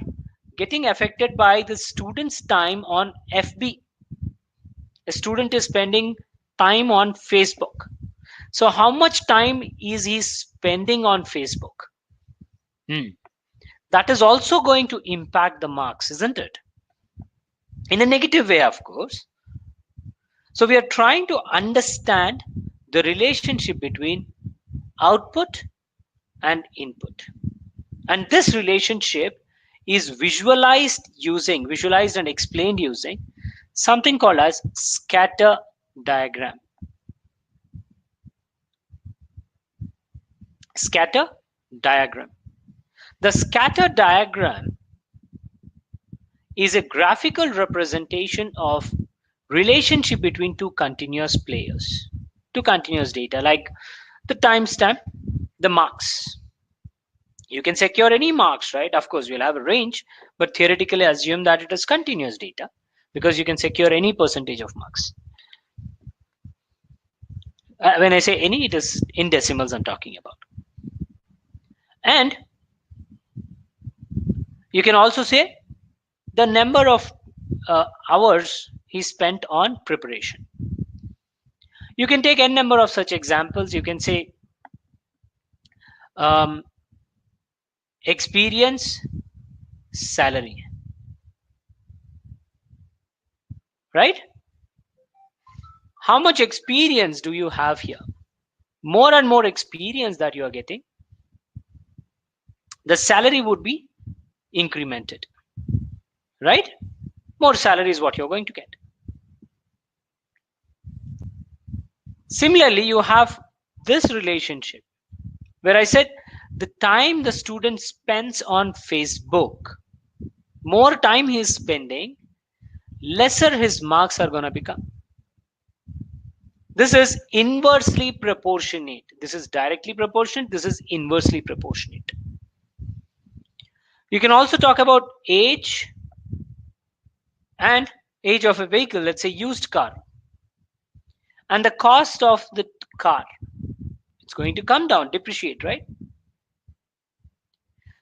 getting affected by the student's time on FB. A student is spending time on Facebook. So how much time is he spending on Facebook? That is also going to impact the marks, isn't it? In a negative way, of course. So we are trying to understand the relationship between output and input. And this relationship is visualized and explained using something called as scatter diagram. Scatter diagram. The scatter diagram is a graphical representation of relationship between two continuous players, two continuous data, like the timestamp, the marks. You can secure any marks, right? Of course, we'll have a range, but theoretically assume that it is continuous data because you can secure any percentage of marks. When I say any, it is in decimals I'm talking about. And you can also say the number of hours he spent on preparation. You can take n number of such examples. You can say um, experience, salary, right? How much experience do you have here? More and more experience that you are getting, the salary would be incremented, right? More salary is what you're going to get. Similarly, you have this relationship where I said the time the student spends on Facebook, more time he is spending, lesser his marks are going to become. This is inversely proportionate. This is directly proportionate. This is inversely proportionate. You can also talk about age and age of a vehicle, let's say used car, and the cost of the car. It's going to come down, depreciate, right?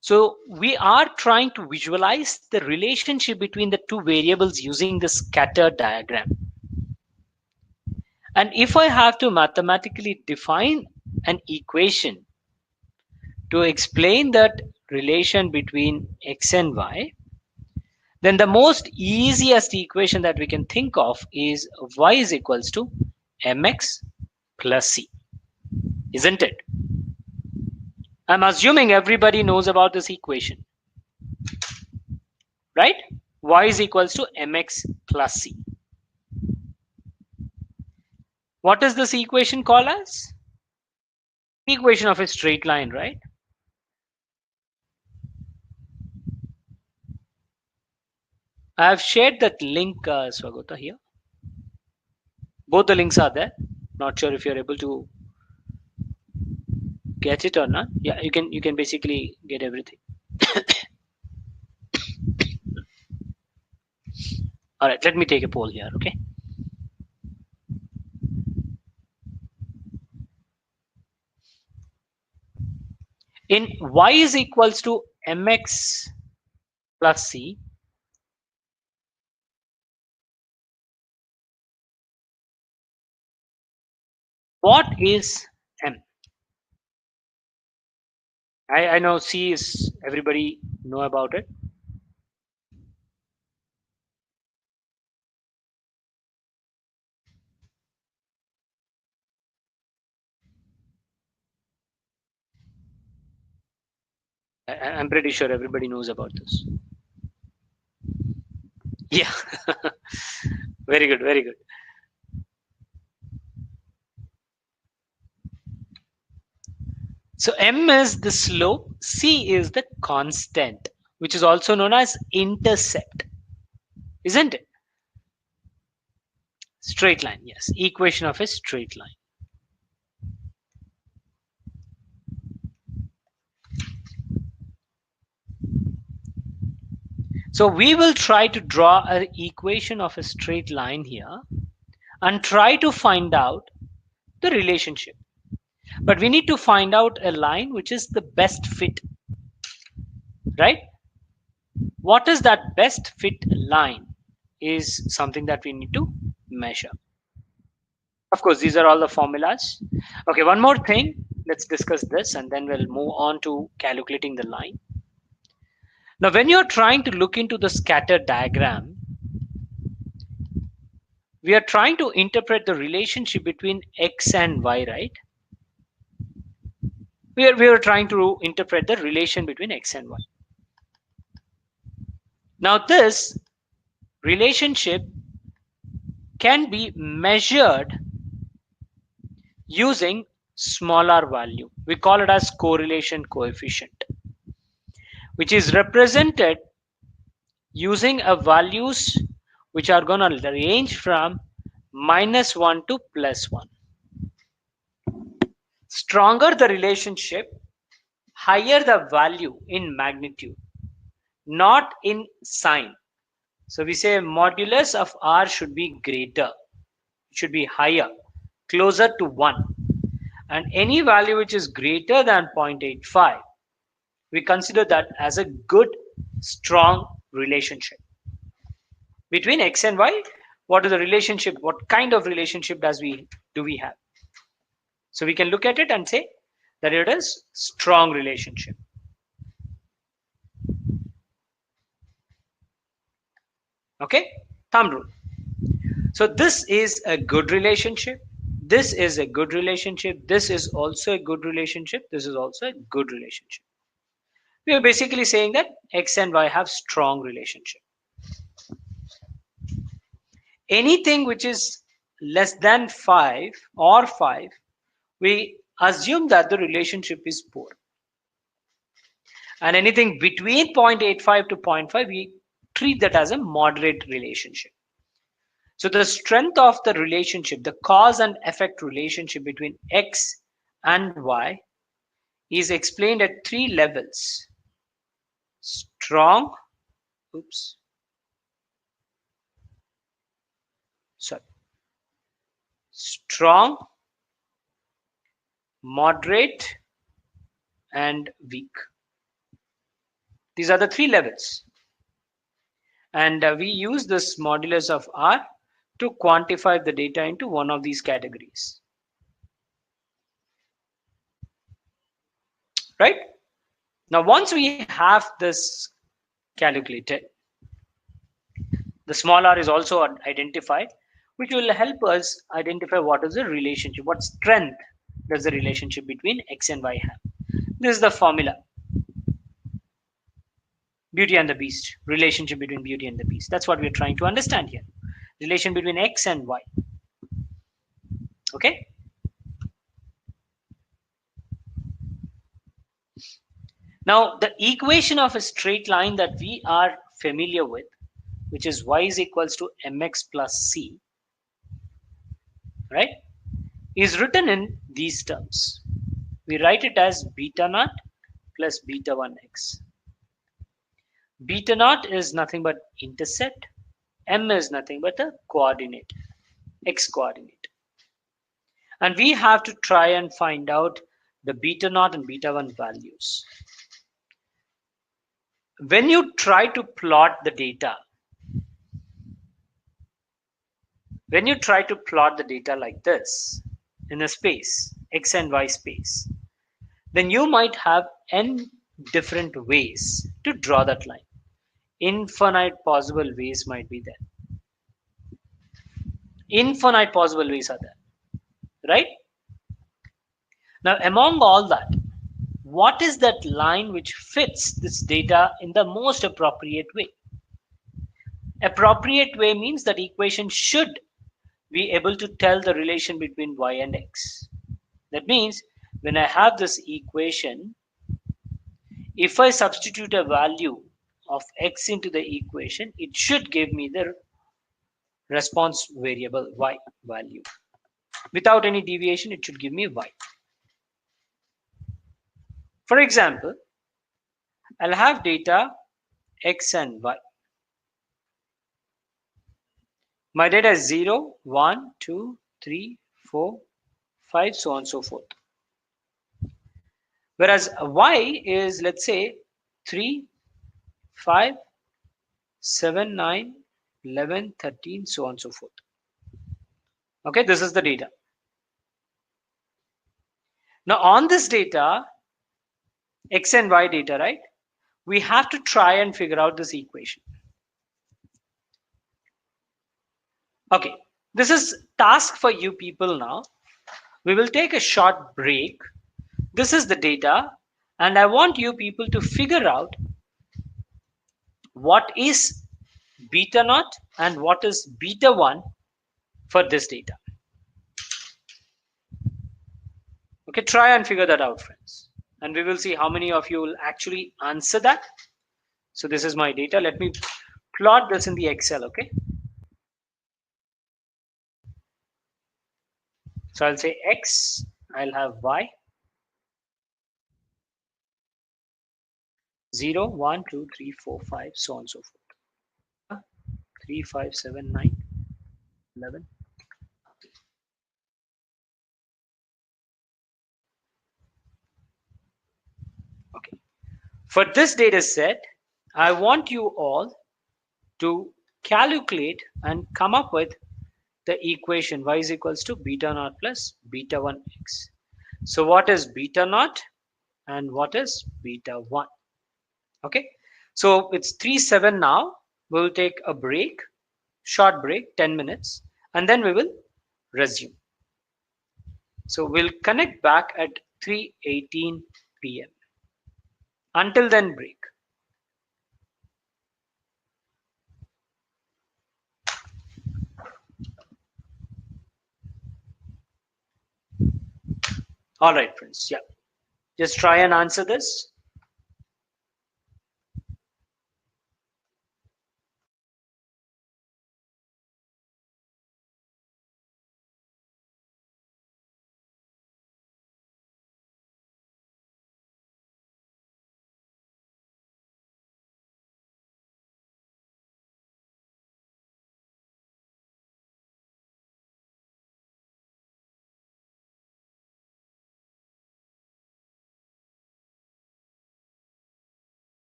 So we are trying to visualize the relationship between the two variables using the scatter diagram. And if I have to mathematically define an equation to explain that relation between x and y, then the most easiest equation that we can think of is y is equals to mx plus c, isn't it? I'm assuming everybody knows about this equation, right? Y is equals to mx plus c. What is this equation called as? Equation of a straight line, right? I have shared that link, Swagota, here. Both the links are there. Not sure if you're able to get it or not. Yeah, you can basically get everything. All right, let me take a poll here, okay? In y is equals to mx plus c, what is m? I know c is, everybody know about it. I'm pretty sure everybody knows about this. Yeah, very good, very good. So m is the slope, c is the constant, which is also known as intercept, isn't it? Straight line, yes, equation of a straight line. So we will try to draw an equation of a straight line here and try to find out the relationship. But we need to find out a line which is the best fit, right? What is that best fit line is something that we need to measure. Of course, these are all the formulas. Okay, one more thing. Let's discuss this and then we'll move on to calculating the line. Now, when you're trying to look into the scatter diagram, we are trying to interpret the relationship between x and y, right? We are trying to interpret the relation between x and y. Now, this relationship can be measured using smaller value. We call it as correlation coefficient, which is represented using a values which are going to range from -1 to +1. Stronger the relationship, higher the value in magnitude, not in sign. So we say modulus of R should be greater, should be higher, closer to 1. And any value which is greater than 0.85, we consider that as a good, strong relationship between x and y, what is the relationship, what kind of relationship do we have. So we can look at it and say that it is strong relationship. Okay, thumb rule. So this is a good relationship, this is a good relationship, this is also a good relationship, this is also a good relationship. We are basically saying that X and Y have strong relationship. Anything which is less than 5 or 5, we assume that the relationship is poor. And anything between 0.85 to 0.5, we treat that as a moderate relationship. So the strength of the relationship, the cause and effect relationship between X and Y is explained at 3 levels. Strong, strong, moderate, and weak. These are the 3 levels. And we use this modulus of R to quantify the data into one of these categories. Right? Now, once we have this calculated, the small r is also identified, which will help us identify what is the relationship, what strength does the relationship between X and Y have. This is the formula. Beauty and the Beast, relationship between Beauty and the Beast. That's what we're trying to understand here. Relation between X and Y. Okay? Now, the equation of a straight line that we are familiar with, which is y is equals to mx plus c, right, is written in these terms. We write it as beta naught plus beta 1x. Beta naught is nothing but intercept. M is nothing but a coordinate, x coordinate. And we have to try and find out the beta naught and beta 1 values. When you try to plot the data, like this in a space, x and y space, then you might have n different ways to draw that line. Infinite possible ways might be there. Infinite possible ways are there, right? Now, among all that, what is that line which fits this data in the most appropriate way? Appropriate way means that equation should be able to tell the relation between y and x. That means when I have this equation, if I substitute a value of x into the equation, it should give me the response variable y value. Without any deviation, it should give me y. For example, I'll have data x and y. My data is 0, 1, 2, 3, 4, 5, so on and so forth. Whereas y is, let's say, 3, 5, 7, 9, 11, 13, so on and so forth. Okay, this is the data. Now, on this data, x and y data, right, we have to try and figure out this equation. Okay, this is task for you people now. We will take a short break. This is the data, and I want you people to figure out what is beta naught and what is beta 1 for this data. Okay, try and figure that out, friends. And we will see how many of you will actually answer that. So this is my data. Let me plot this in the Excel, okay? So I'll say X, I'll have Y. 0, 1, 2, 3, 4, 5, so on and so forth. 3, 5, 7, 9, 11. Okay. For this data set, I want you all to calculate and come up with the equation y is equals to beta naught plus beta 1 x. So what is beta naught and what is beta 1? Okay, so it's 3-7 now. We will take a break, short break, 10 minutes, and then we will resume. So we'll connect back at 3:18 p.m. Until then, break. All right, friends. Yeah, just try and answer this.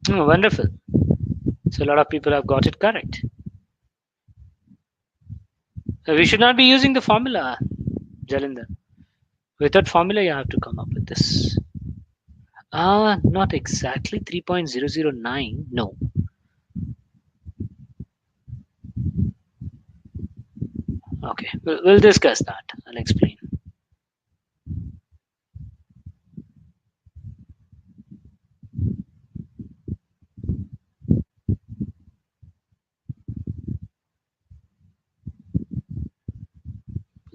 Oh, wonderful. So a lot of people have got it correct. We should not be using the formula, Jalinder. Without formula, you have to come up with this. Not exactly 3.009. No. Okay, we'll discuss that. I'll explain.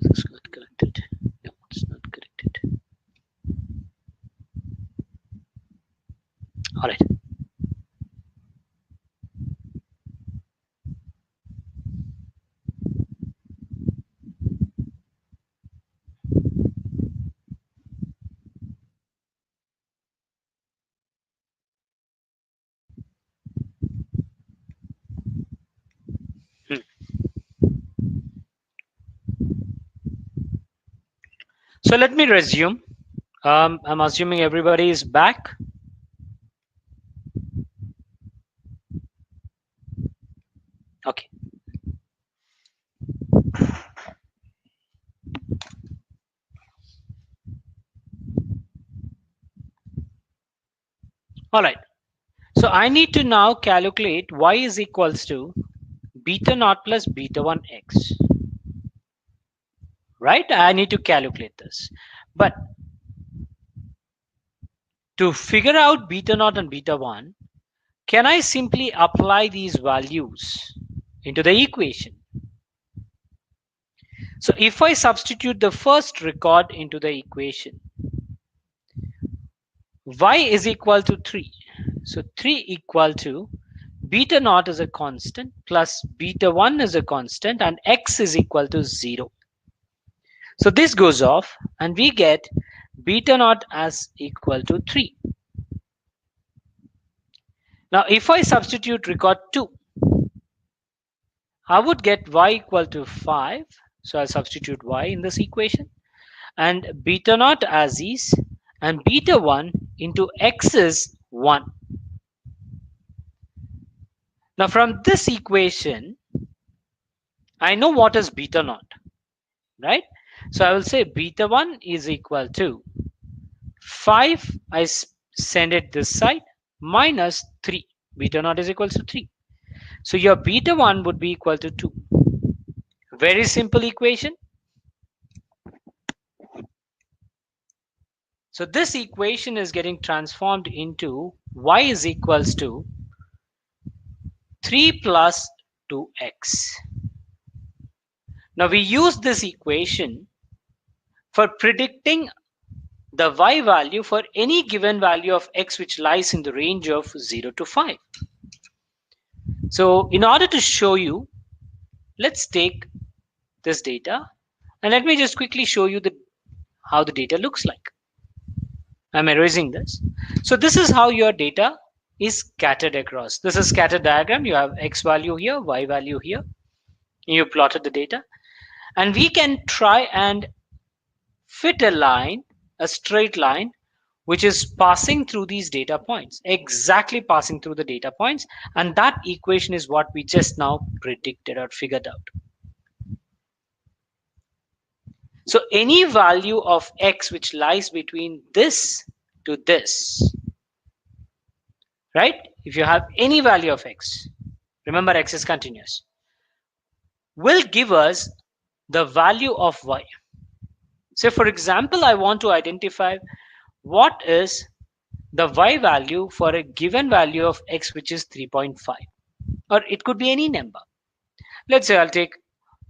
This is not corrected. No, it's not corrected. All right. Hmm. So let me resume. I'm assuming everybody is back. Okay. All right. So I need to now calculate y is equals to beta naught plus beta 1 x. Right? I need to calculate this. But to figure out beta naught and beta 1, can I simply apply these values into the equation? So if I substitute the first record into the equation, y is equal to 3. So 3 equal to beta naught is a constant plus beta 1 is a constant and x is equal to 0. So this goes off and we get beta naught as equal to 3. Now if I substitute record 2, I would get y equal to 5. So I'll substitute y in this equation and beta naught as is and beta 1 into x is 1. Now from this equation, I know what is beta naught, right? So I will say beta 1 is equal to 5, I send it this side, minus 3. Beta naught is equal to 3. So your beta 1 would be equal to 2. Very simple equation. So this equation is getting transformed into y is equals to 3 plus 2x. Now we use this equation for predicting the y value for any given value of x which lies in the range of 0 to 5. So in order to show you, let's take this data and let me just quickly show you how the data looks like. I'm erasing this. So this is how your data is scattered across. This is scatter diagram. You have x value here, y value here. You plotted the data and we can try and fit a straight line which is passing through these data points, exactly passing through the data points, and that equation is what we just now predicted or figured out. So any value of x which lies between this to this, right? If you have any value of x, remember x is continuous, will give us the value of y. So for example, I want to identify what is the y value for a given value of x which is 3.5, or it could be any number. Let's say I'll take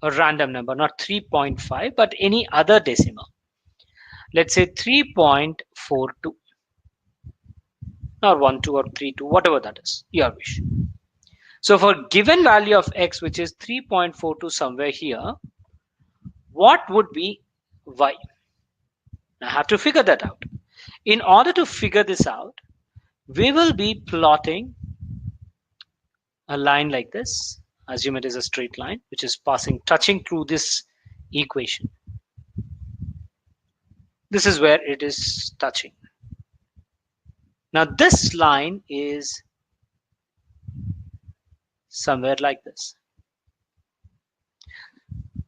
a random number, not 3.5 but any other decimal. Let's say 3.42 or 12 or 32, whatever that is, your wish. So for given value of x which is 3.42 somewhere here, what would be y? I have to figure that out. In order to figure this out, we will be plotting a line like this. Assume it is a straight line which is touching through this equation. This is where it is touching. Now this line is somewhere like this.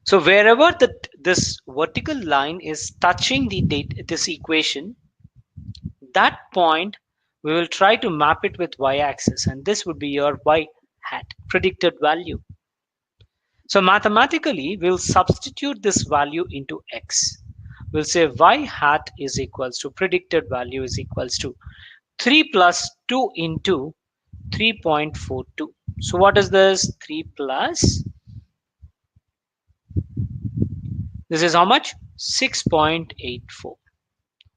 So wherever this vertical line is touching this equation, that point we will try to map it with y-axis, and this would be your y hat, predicted value. So mathematically, we'll substitute this value into x. We'll say y hat is equals to predicted value is equals to 3 plus 2 into 3.42. So what is this? 3 plus, this is how much? 6.84.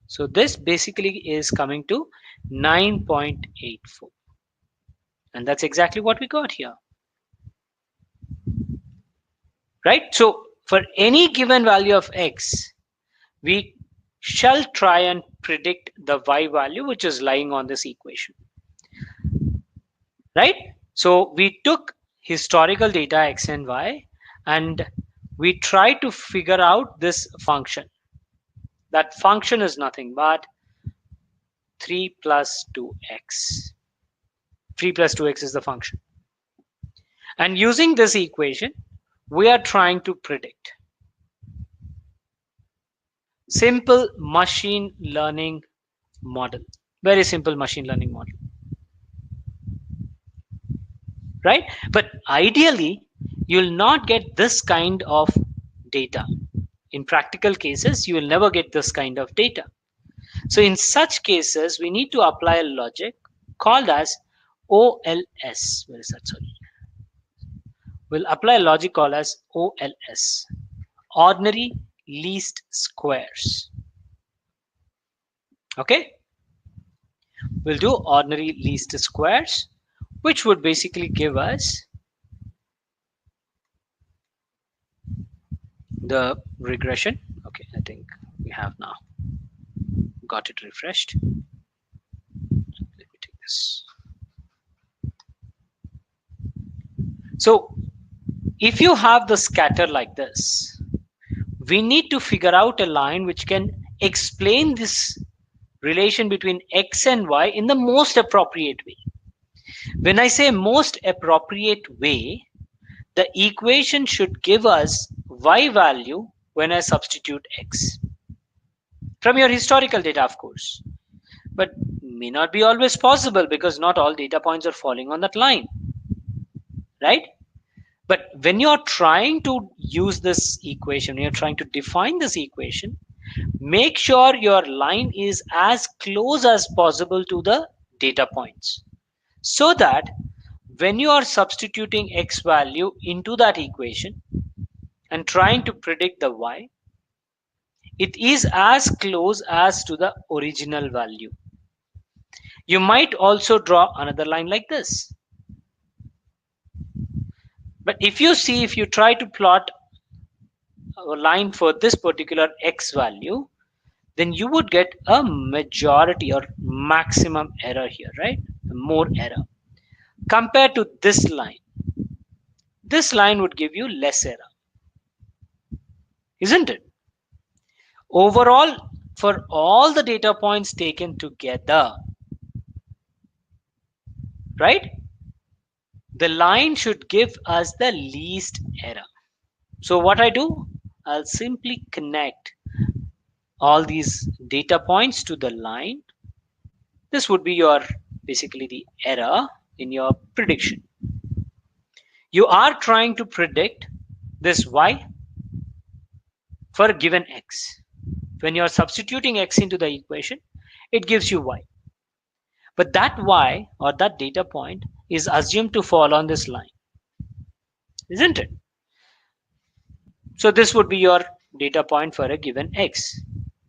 So this basically is coming to 9.84. And that's exactly what we got here. Right? So for any given value of x, we shall try and predict the y value which is lying on this equation. Right? So we took historical data x and y, and we try to figure out this function. That function is nothing but 3 plus 2x. 3 plus 2x is the function. And using this equation, we are trying to predict. Simple machine learning model. Very simple machine learning model. Right? But ideally, you'll not get this kind of data. In practical cases, you will never get this kind of data. So in such cases, we need to apply a logic called as OLS. Where is that? Sorry. We'll apply a logic called as OLS, ordinary least squares. Okay? We'll do ordinary least squares, which would basically give us the regression. Okay, I think we have now got it refreshed. Let me take this. So if you have the scatter like this, we need to figure out a line which can explain this relation between x and y in the most appropriate way. When I say most appropriate way, the equation should give us y value when I substitute x. From your historical data, of course. But may not be always possible because not all data points are falling on that line. Right? But when you're trying to use this equation, you're trying to define this equation, make sure your line is as close as possible to the data points, so that when you are substituting x value into that equation and trying to predict the y, it is as close as to the original value. You might also draw another line like this. But if you try to plot a line for this particular x value, then you would get a majority or maximum error here, right? More error. Compared to this line would give you less error, isn't it? Overall, for all the data points taken together, right, the line should give us the least error. So what I do, I'll simply connect all these data points to the line. This would be your basically the error in your prediction. You are trying to predict this y for a given x. When you're substituting x into the equation, it gives you y. But that y or that data point is assumed to fall on this line, isn't it? So this would be your data point for a given x.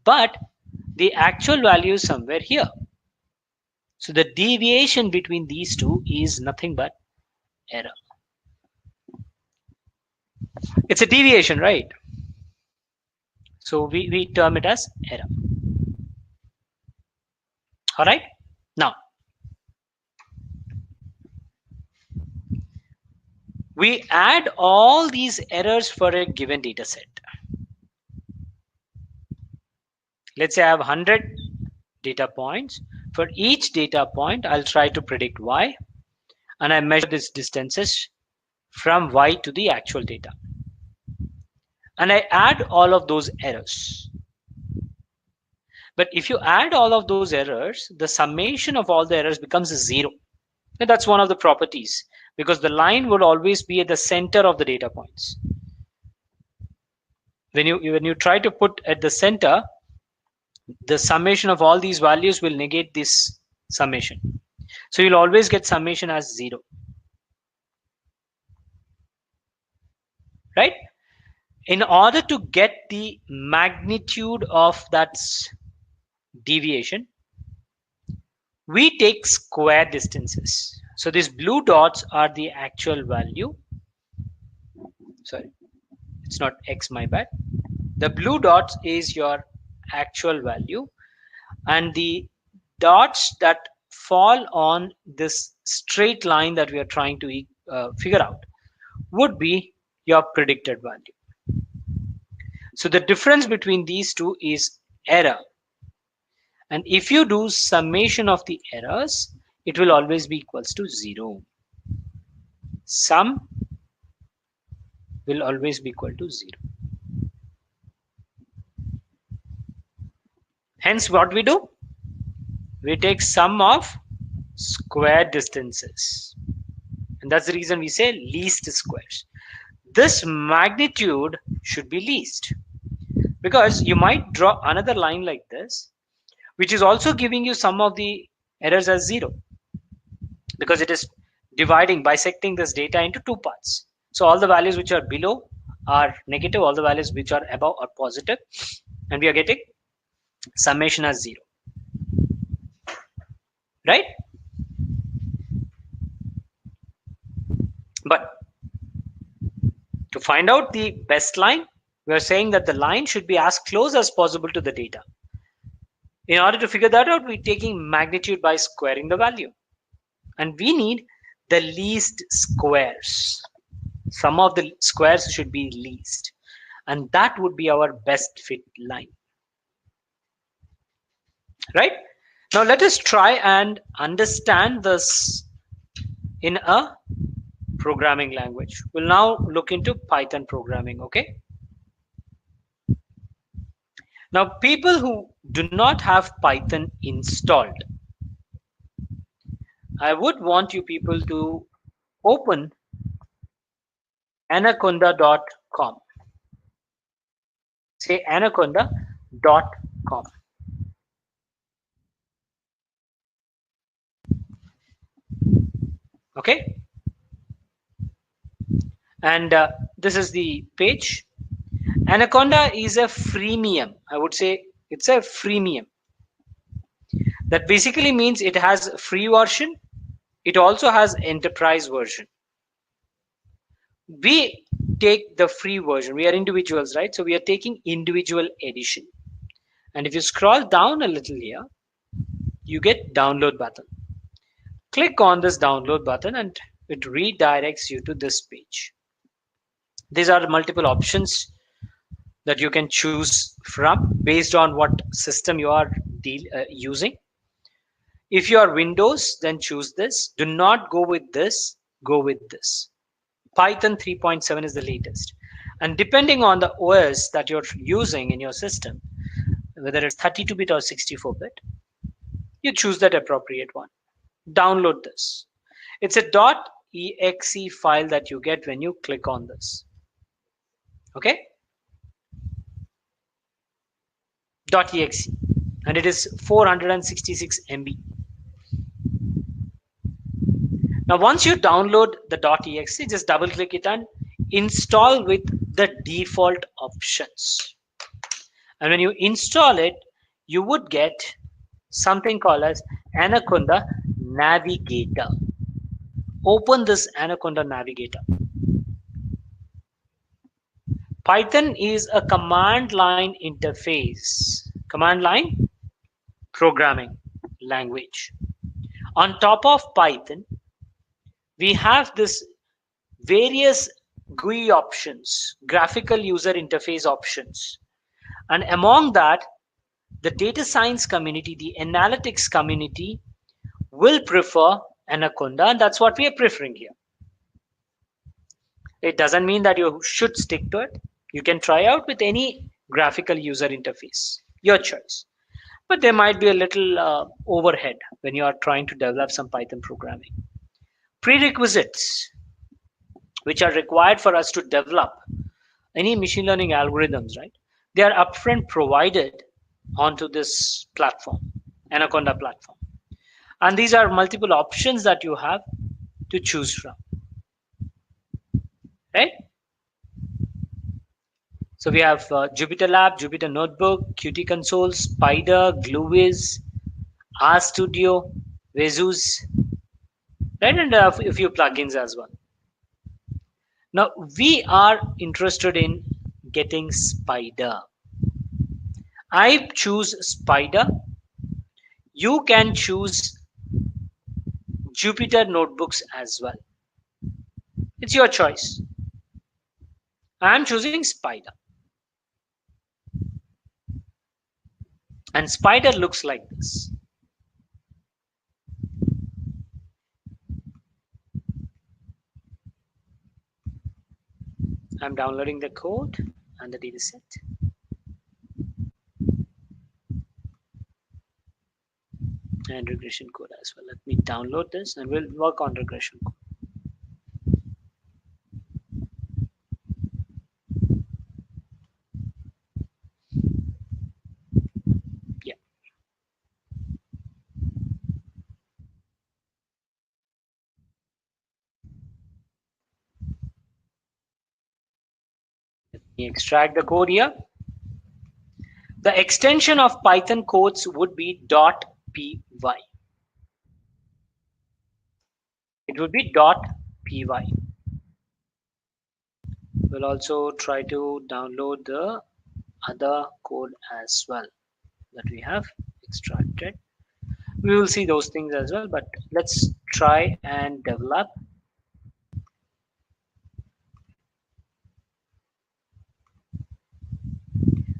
But the actual value is somewhere here. So the deviation between these two is nothing but error. It's a deviation, right? So we term it as error. All right. Now, we add all these errors for a given data set. Let's say I have 100 data points. For each data point, I'll try to predict y. and I measure these distances from y to the actual data. And I add all of those errors. But if you add all of those errors, the summation of all the errors becomes 0. And that's one of the properties, because the line would always be at the center of the data points. When you try to put at the center, the summation of all these values will negate this summation. So you'll always get summation as 0. Right? In order to get the magnitude of that deviation, we take square distances. So these blue dots are the actual value. Sorry, it's not x, my bad. The blue dots is your actual value, and the dots that fall on this straight line that we are trying to figure out would be your predicted value. So the difference between these two is error. And if you do summation of the errors, it will always be equals to 0. Sum will always be equal to 0. Hence, what we do? We take sum of square distances. And that's the reason we say least squares. This magnitude should be least, because you might draw another line like this, which is also giving you some of the errors as 0, because it is bisecting this data into two parts. So all the values which are below are negative, all the values which are above are positive, and we are getting summation as 0. Right? But to find out the best line, we are saying that the line should be as close as possible to the data. In order to figure that out, we're taking magnitude by squaring the value. And we need the least squares. Some of the squares should be least. And that would be our best fit line. Right? Now let us try and understand this in a programming language. We'll now look into Python programming, okay? Now, people who do not have Python installed, I would want you people to open anaconda.com. Say anaconda.com. Okay? And this is the page. Anaconda is a freemium. I would say it's a freemium. That basically means it has a free version. It also has enterprise version. We take the free version. We are individuals, right? So we are taking individual edition. And if you scroll down a little here, you get download button. Click on this download button and it redirects you to this page. These are multiple options that you can choose from based on what system you are using. If you are Windows, then choose this. Do not go with this, go with this. Python 3.7 is the latest. And depending on the OS that you're using in your system, whether it's 32-bit or 64-bit, you choose that appropriate one. Download this. It's a .exe file that you get when you click on this. Okay? .exe. And it is 466 MB. Now, once you download the .exe, just double click it and install with the default options. And when you install it, you would get something called as Anaconda Navigator. Open this Anaconda Navigator. Python is a command line interface, command line programming language. On top of Python, we have this various GUI options, graphical user interface options. And among that, the data science community, the analytics community will prefer Anaconda, and that's what we are preferring here. It doesn't mean that you should stick to it. You can try out with any graphical user interface, your choice. But there might be a little overhead when you are trying to develop some Python programming. Prerequisites which are required for us to develop any machine learning algorithms, right? They are upfront provided onto this platform, Anaconda platform. And these are multiple options that you have to choose from, right? So we have Jupyter Lab, Jupyter Notebook, Qt Console, Spider, GlueWiz, RStudio, Vezus, right? And a few plugins as well. Now we are interested in getting Spider. I choose Spider. You can choose Jupyter Notebooks as well. It's your choice. I'm choosing Spider. And Spider looks like this. I'm downloading the code and the data set. And regression code as well. Let me download this and we'll work on regression code. Yeah. Let me extract the code here. The extension of Python codes would be .py. It would be .py. We'll also try to download the other code as well that we have extracted. We will see those things as well, but let's try and develop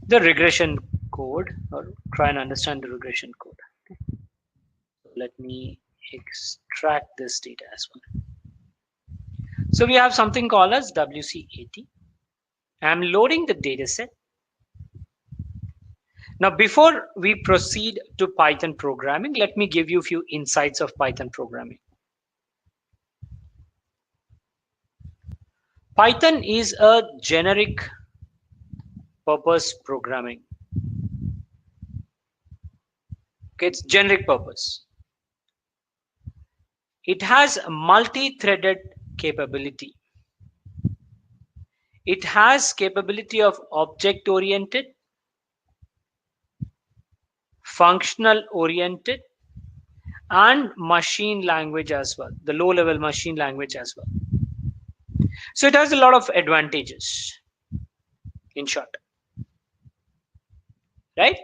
the regression code, or try and understand the regression code. Let me extract this data as well. So we have something called as WC80. I'm loading the data set. Now, before we proceed to Python programming, let me give you a few insights of Python programming. Python is a generic purpose programming. Okay, it's generic purpose. It has multi-threaded capability. It has capability of object-oriented, functional-oriented, and machine language as well, the low-level machine language as well. So it has a lot of advantages, in short, right?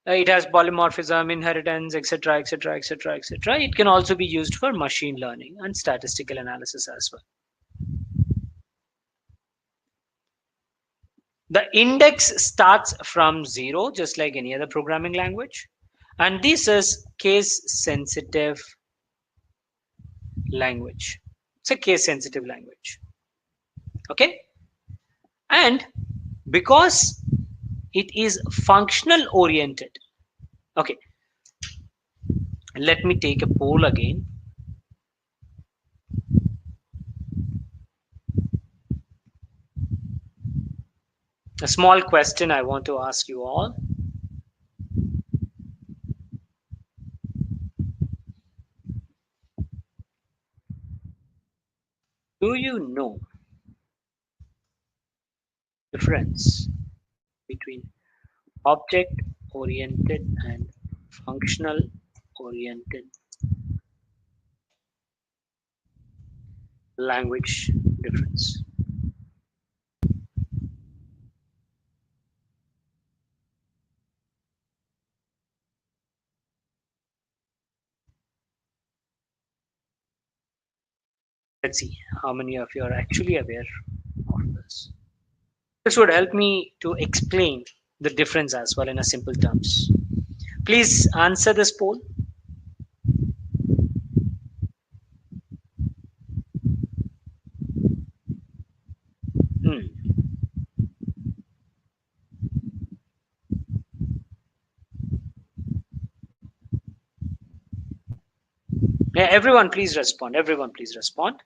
It has polymorphism, inheritance, etc., etc., etc., etc. It can also be used for machine learning and statistical analysis as well. The index starts from 0, just like any other programming language. And this is case-sensitive language. It's a case-sensitive language. Okay? And because it is functional-oriented. Okay. Let me take a poll again. A small question I want to ask you all. Do you know the difference between object-oriented and functional-oriented language difference? Let's see how many of you are actually aware of this. This would help me to explain the difference as well in a simple terms. Please answer this poll. Yeah, everyone please respond. Everyone please respond.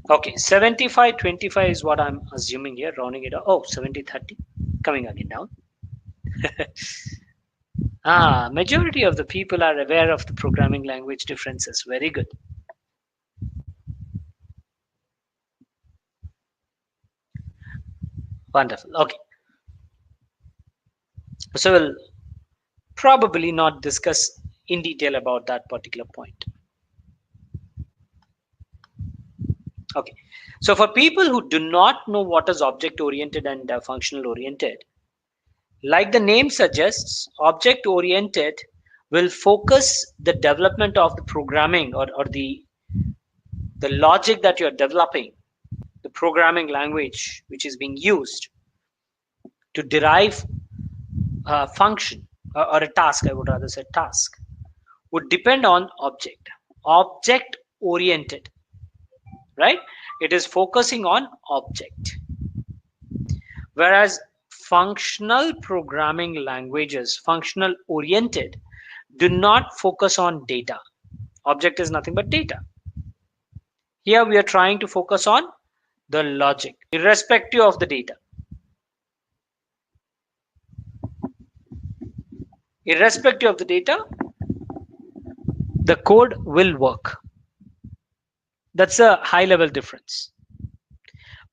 Okay, 75-25 is what I'm assuming here, rounding it up. Oh, 70-30, coming again down. Majority of the people are aware of the programming language differences. Very good. Wonderful. Okay. So we'll probably not discuss in detail about that particular point. Okay. So for people who do not know what is object oriented and functional oriented, like the name suggests, object oriented will focus the development of the programming or the logic that you're developing, the programming language which is being used to derive a function or a task, I would rather say task, would depend on object oriented, right? It is focusing on object, whereas functional programming languages, functional oriented, do not focus on data. Object is nothing but data. Here we are trying to focus on the logic irrespective of the data. Irrespective of the data, the code will work. That's a high level difference.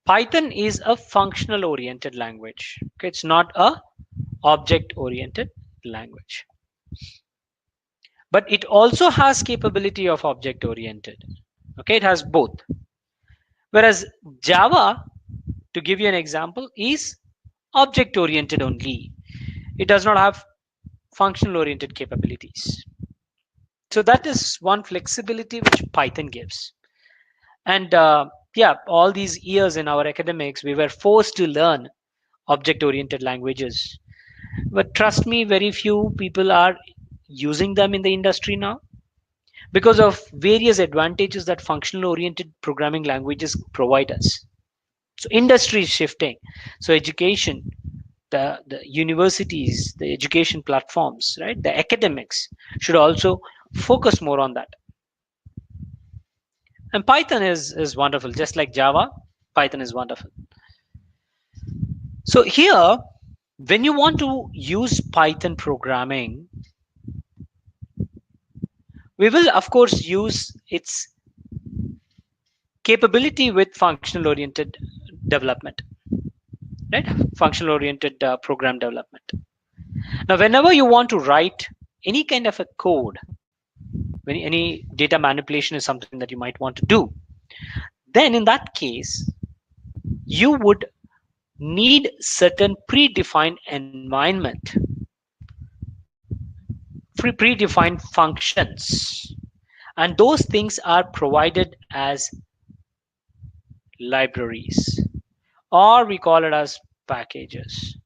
Python is a functional oriented language. Okay, it's not a object oriented language. But it also has capability of object oriented. Okay, it has both. Whereas Java, to give you an example, is object oriented only. It does not have functional oriented capabilities. So that is one flexibility which Python gives. And yeah, all these years in our academics, we were forced to learn object oriented languages. But trust me, very few people are using them in the industry now because of various advantages that functional oriented programming languages provide us. So industry is shifting. So education, the universities, the education platforms, right? The academics should also focus more on that. And Python is wonderful, just like Java. Python is wonderful. So here, when you want to use Python programming, we will of course use its capability with functional oriented development, right? Functional oriented program development. Now, whenever you want to write any kind of a code, when any data manipulation is something that you might want to do, then in that case, you would need certain predefined environment, predefined functions, and those things are provided as libraries, or we call it as packages,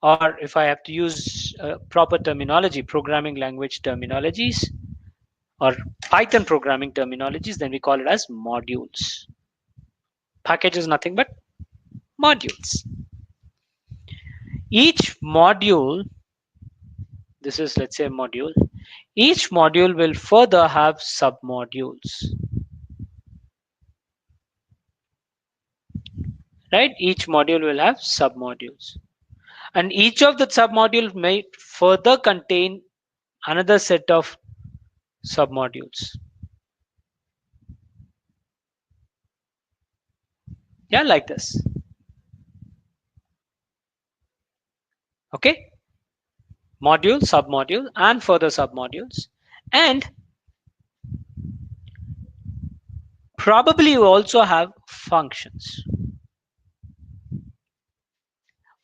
or if I have to use proper terminology, programming language terminologies, or Python programming terminologies, then we call it as modules. Package is nothing but modules. Each module, this is, let's say, a module. Each module will further have submodules, right? Each module will have submodules, and each of the submodules may further contain another set of submodules. Yeah, like this. Okay, module, submodule, and further submodules. And probably you also have functions.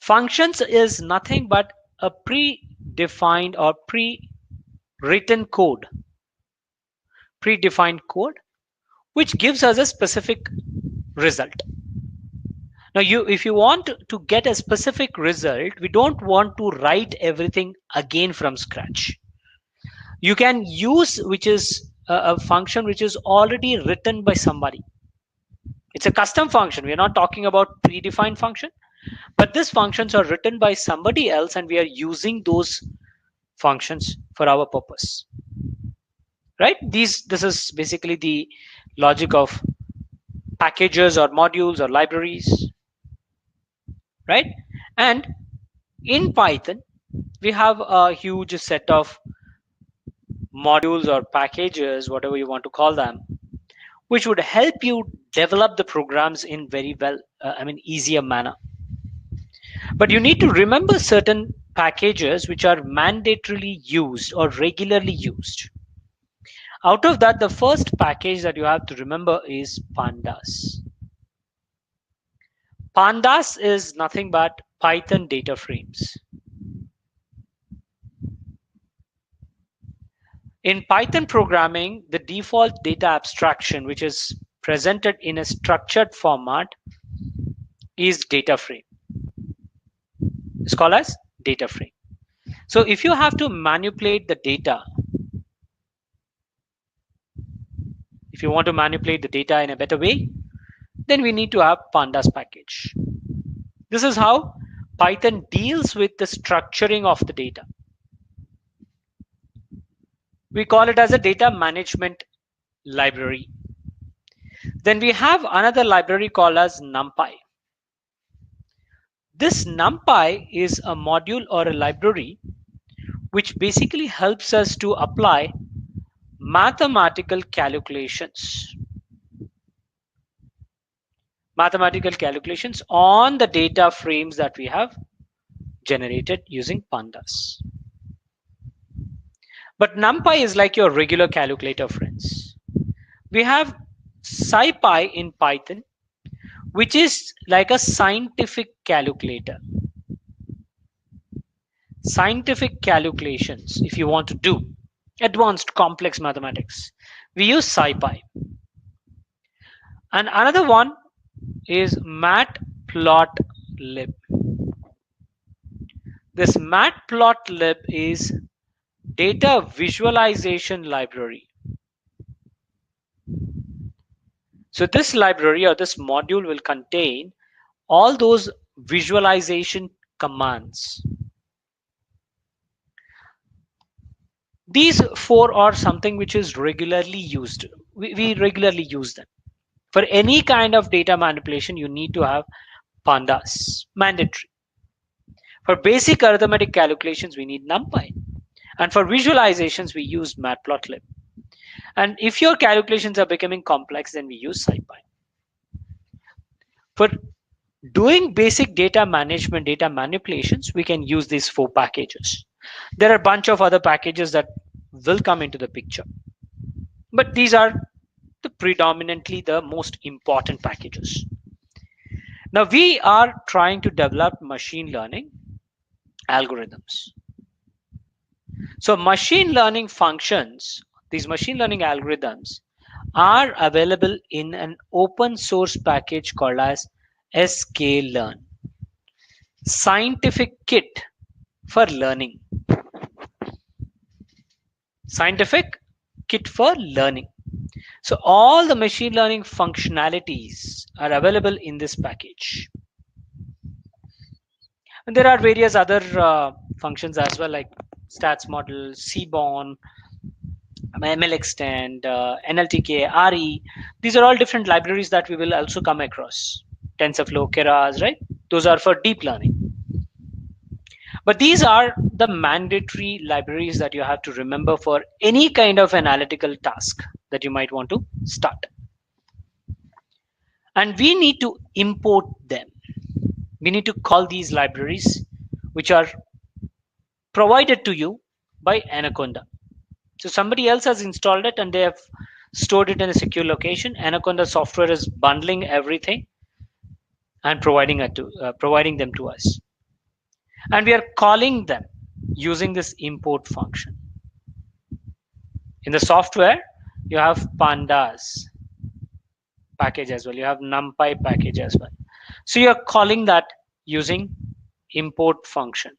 Functions is nothing but a predefined or pre-written code, predefined code, which gives us a specific result. Now, if you want to get a specific result, we don't want to write everything again from scratch. You can use which is a function which is already written by somebody. It's a custom function. We're not talking about predefined function. But these functions are written by somebody else, and we are using those functions for our purpose, right? This is basically the logic of packages or modules or libraries, right? And in Python, we have a huge set of modules or packages, whatever you want to call them, which would help you develop the programs in very well, easier manner. But you need to remember certain packages which are mandatorily used or regularly used. Out of that, the first package that you have to remember is pandas. Pandas is nothing but Python data frames. In Python programming, the default data abstraction, which is presented in a structured format, is data frame. It's called as data frame. So if you have to manipulate the data, if you want to manipulate the data in a better way, then we need to have pandas package. This is how Python deals with the structuring of the data. We call it as a data management library. Then we have another library called as NumPy. This NumPy is a module or a library which basically helps us to apply mathematical calculations. Mathematical calculations on the data frames that we have generated using pandas. But NumPy is like your regular calculator, friends. We have SciPy in Python, which is like a scientific calculator. Scientific calculations, if you want to do advanced complex mathematics, we use SciPy. And another one is matplotlib. This matplotlib is data visualization library. So this library or this module will contain all those visualization commands. These four are something which is regularly used. We regularly use them. For any kind of data manipulation, you need to have pandas, mandatory. For basic arithmetic calculations, we need NumPy. And for visualizations, we use matplotlib. And if your calculations are becoming complex, then we use SciPy. For doing basic data management, data manipulations, we can use these four packages. There are a bunch of other packages that will come into the picture. But these are predominantly the most important packages. Now we are trying to develop machine learning algorithms. So machine learning functions, these machine learning algorithms are available in an open source package called as sklearn, scientific kit for learning. Scientific kit for learning. So all the machine learning functionalities are available in this package. And there are various other functions as well, like stats model, Seaborn, MLExtend, NLTK, RE. These are all different libraries that we will also come across. TensorFlow, Keras, right? Those are for deep learning. But these are the mandatory libraries that you have to remember for any kind of analytical task that you might want to start. And we need to import them. We need to call these libraries, which are provided to you by Anaconda. So somebody else has installed it and they have stored it in a secure location. Anaconda software is bundling everything and providing them to us. And we are calling them using this import function. In the software, you have pandas package as well. You have NumPy package as well. So you're calling that using import function.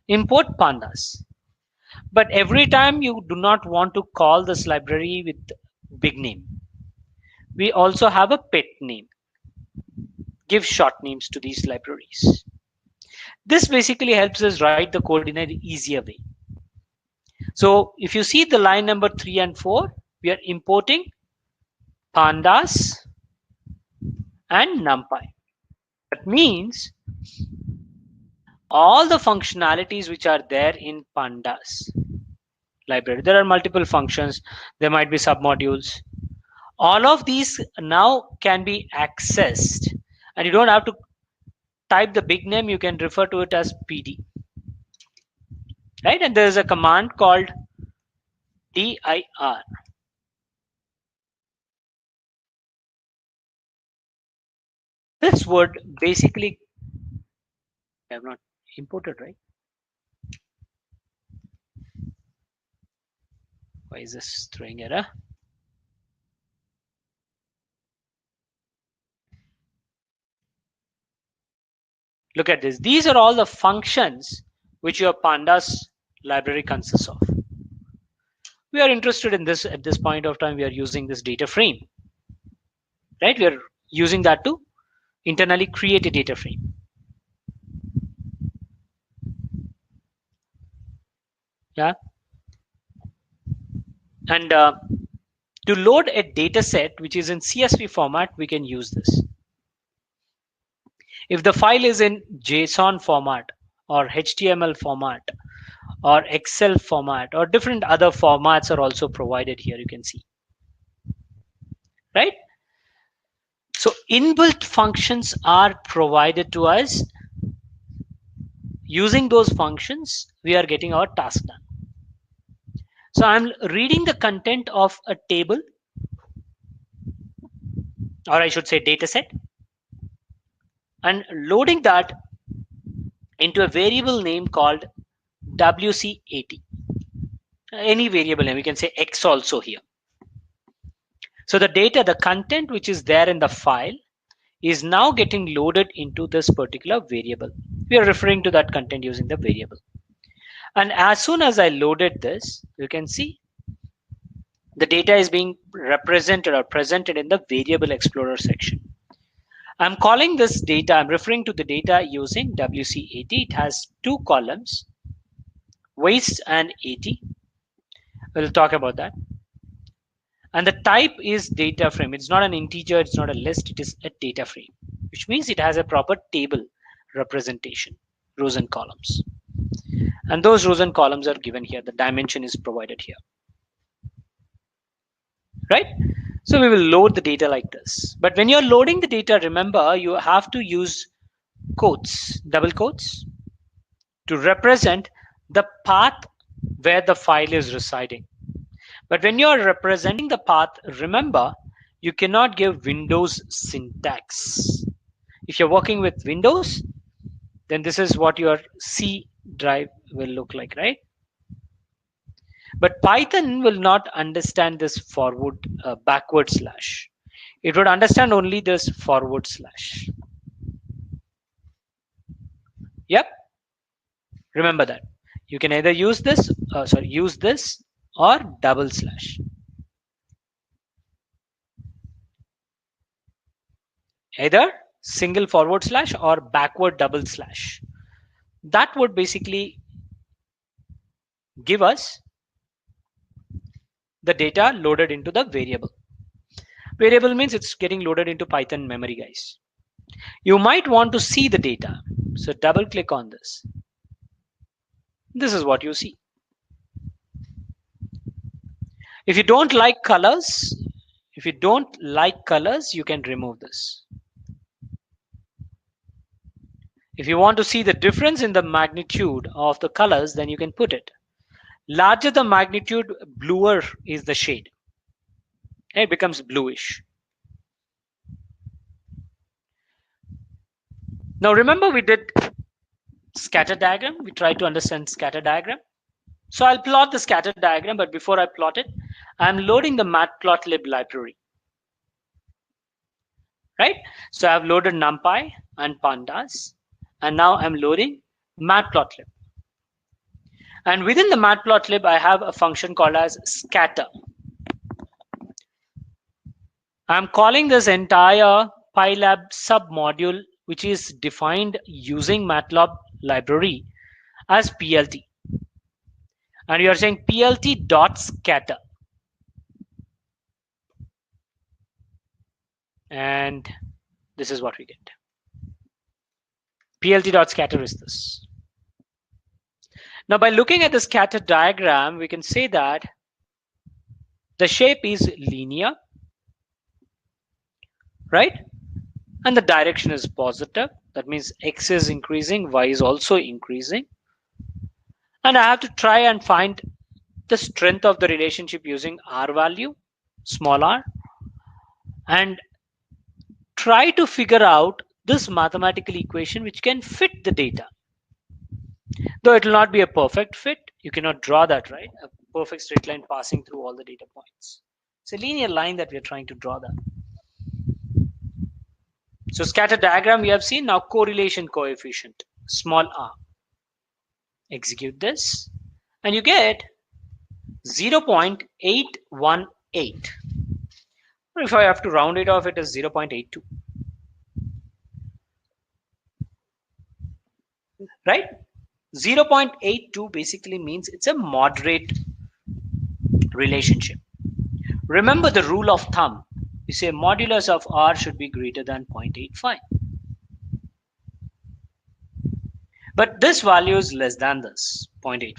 Import pandas. But every time you do not want to call this library with big name, we also have a pet name. give short names to these libraries. This basically helps us write the code in an easier way. So if you see the line number 3 and 4, we are importing pandas and numpy. That means all the functionalities which are there in pandas library. There are multiple functions. There might be submodules. All of these now can be accessed, and you don't have to type the big name. You can refer to it as PD, right? And there is a command called dir. This would basically I have not imported, right? Why is this throwing error? Look at this. These are all the functions which your pandas library consists of. We are interested in this at this point of time. We are using this data frame, right? We are using that to internally create a data frame. Yeah. And to load a data set which is in CSV format, we can use this. If the file is in JSON format or HTML format or Excel format or different other formats are also provided here, you can see, right? So inbuilt functions are provided to us. Using those functions, we are getting our task done. So I'm reading the content of a table, or I should say data set, and loading that into a variable name called WC80. Any variable name, we can say X also here. So the data, the content which is there in the file is now getting loaded into this particular variable. We are referring to that content using the variable. And as soon as I loaded this, you can see the data is being represented or presented in the variable explorer section. I'm calling this data, I'm referring to the data using WC80. It has two columns, waste and 80. We'll talk about that. And the type is data frame. It's not an integer, it's not a list, it is a data frame, which means it has a proper table representation, rows and columns. And those rows and columns are given here. The dimension is provided here, right? So we will load the data like this. But when you're loading the data, remember you have to use quotes, double quotes, to represent the path where the file is residing. But when you're representing the path, remember you cannot give Windows syntax. If you're working with Windows, then this is what your C drive will look like, right? But Python will not understand this forward backward slash. It would understand only this forward slash. Yep. Remember that. You can either use this, use this or double slash. Either single forward slash or backward double slash. That would basically give us the data loaded into the variable. Variable means it's getting loaded into Python memory, guys. You might want to see the data. So double click on this. This is what you see. If you don't like colors, you can remove this. If you want to see the difference in the magnitude of the colors, then you can put it. Larger the magnitude, bluer is the shade. It becomes bluish. Now remember we did scatter diagram. We tried to understand scatter diagram. So I'll plot the scatter diagram, but before I plot it, I'm loading the matplotlib library. Right? So I've loaded NumPy and pandas, and now I'm loading matplotlib. And within the matplotlib, I have a function called as scatter. I'm calling this entire PyLab submodule which is defined using MATLAB library as PLT, and you are saying PLT dot scatter, and this is what we get. PLT dot scatter is this. Now by looking at the scatter diagram, we can say that the shape is linear, right? And the direction is positive. That means X is increasing, Y is also increasing. And I have to try and find the strength of the relationship using R value, small r, and try to figure out this mathematical equation which can fit the data. Though it will not be a perfect fit, you cannot draw that, right? A perfect straight line passing through all the data points. It's a linear line that we are trying to draw that. So scatter diagram we have seen. Now correlation coefficient, small r. Execute this and you get 0.818. Or if I have to round it off, it is 0.82. Right? 0.82 basically means it's a moderate relationship. Remember the rule of thumb. You say modulus of R should be greater than 0.85. But this value is less than this, 0.85.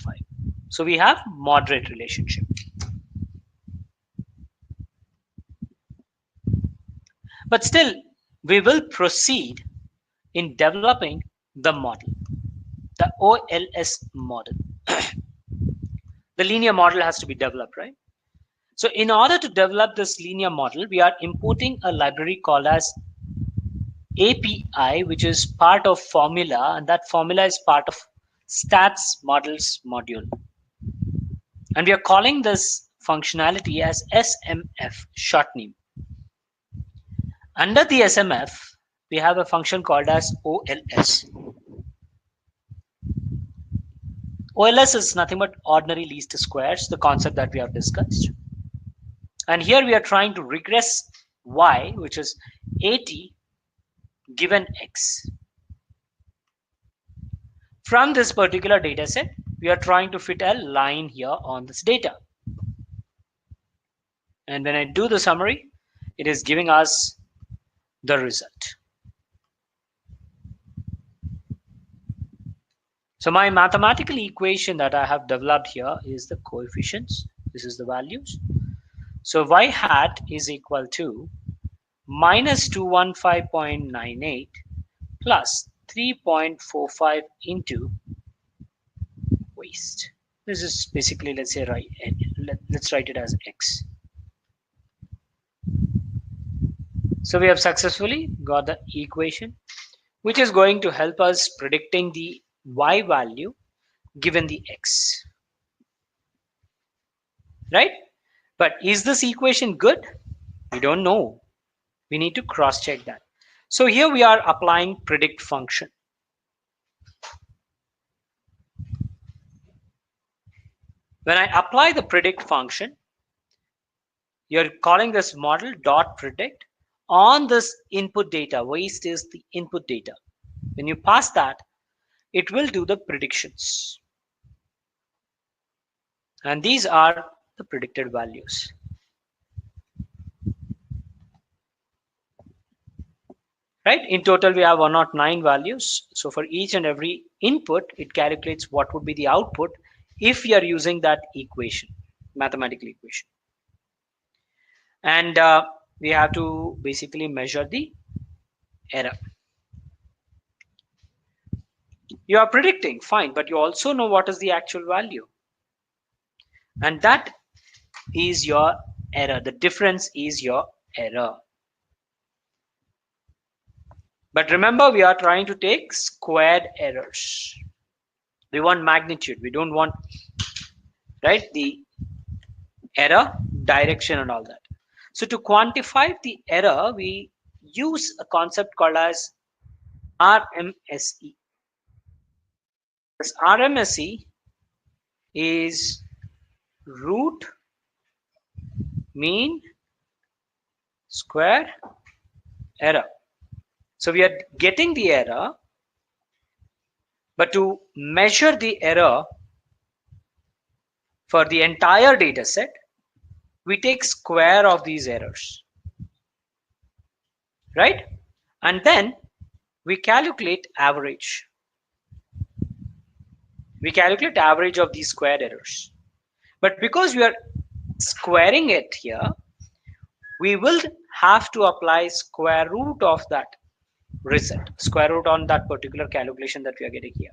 So we have moderate relationship. But still, we will proceed in developing the model, the OLS model. The linear model has to be developed, right? So in order to develop this linear model, we are importing a library called as API, which is part of formula, and that formula is part of stats models module. And we are calling this functionality as SMF, short name. Under the SMF, we have a function called as OLS. OLS is nothing but ordinary least squares, the concept that we have discussed. And here we are trying to regress Y, which is 80 given X. From this particular data set, we are trying to fit a line here on this data. And when I do the summary, it is giving us the result. So my mathematical equation that I have developed here is the coefficients. This is the values. So y hat is equal to minus 215.98 plus 3.45 into waste. This is basically, let's say, let's write it as X. So we have successfully got the equation, which is going to help us predicting the Y value given the X. Right? But is this equation good? We don't know. We need to cross check that. So here we are applying predict function. When I apply the predict function, you're calling this model dot predict on this input data. Waste is the input data. When you pass that, it will do the predictions. And these are the predicted values. Right? In total, we have 109 values. So for each and every input, it calculates what would be the output if you are using that equation, mathematical equation. And we have to basically measure the error. You are predicting, fine, but you also know what is the actual value. And that is your error. The difference is your error. But remember, we are trying to take squared errors. We want magnitude. We don't want, right, the error, direction and all that. So to quantify the error, we use a concept called as RMSE. This RMSE is root mean square error. So we are getting the error, but to measure the error for the entire data set, we take square of these errors, right? And then we calculate average. We calculate average of these squared errors. But because we are squaring it here, we will have to apply square root of that result, square root on that particular calculation that we are getting here.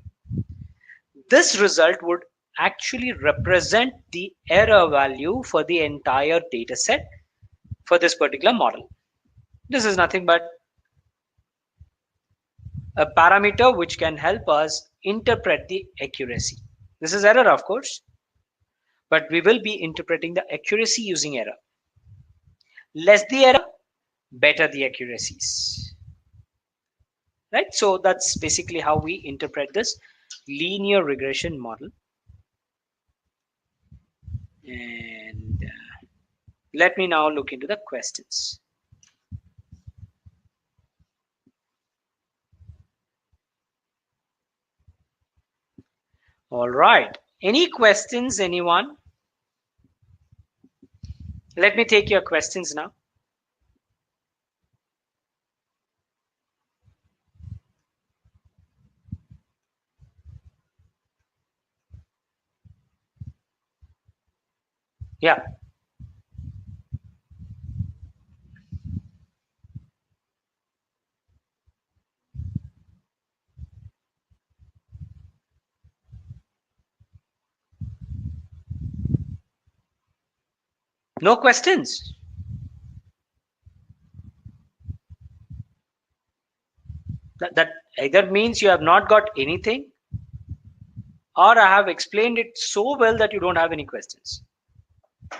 This result would actually represent the error value for the entire data set for this particular model. This is nothing but a parameter which can help us interpret the accuracy. This is error, of course, but we will be interpreting the accuracy using error. Less the error, better the accuracies. Right? So that's basically how we interpret this linear regression model. And let me now look into the questions. All right. Any questions, anyone? Let me take your questions now. Yeah. No questions? That either means you have not got anything, or I have explained it so well that you don't have any questions.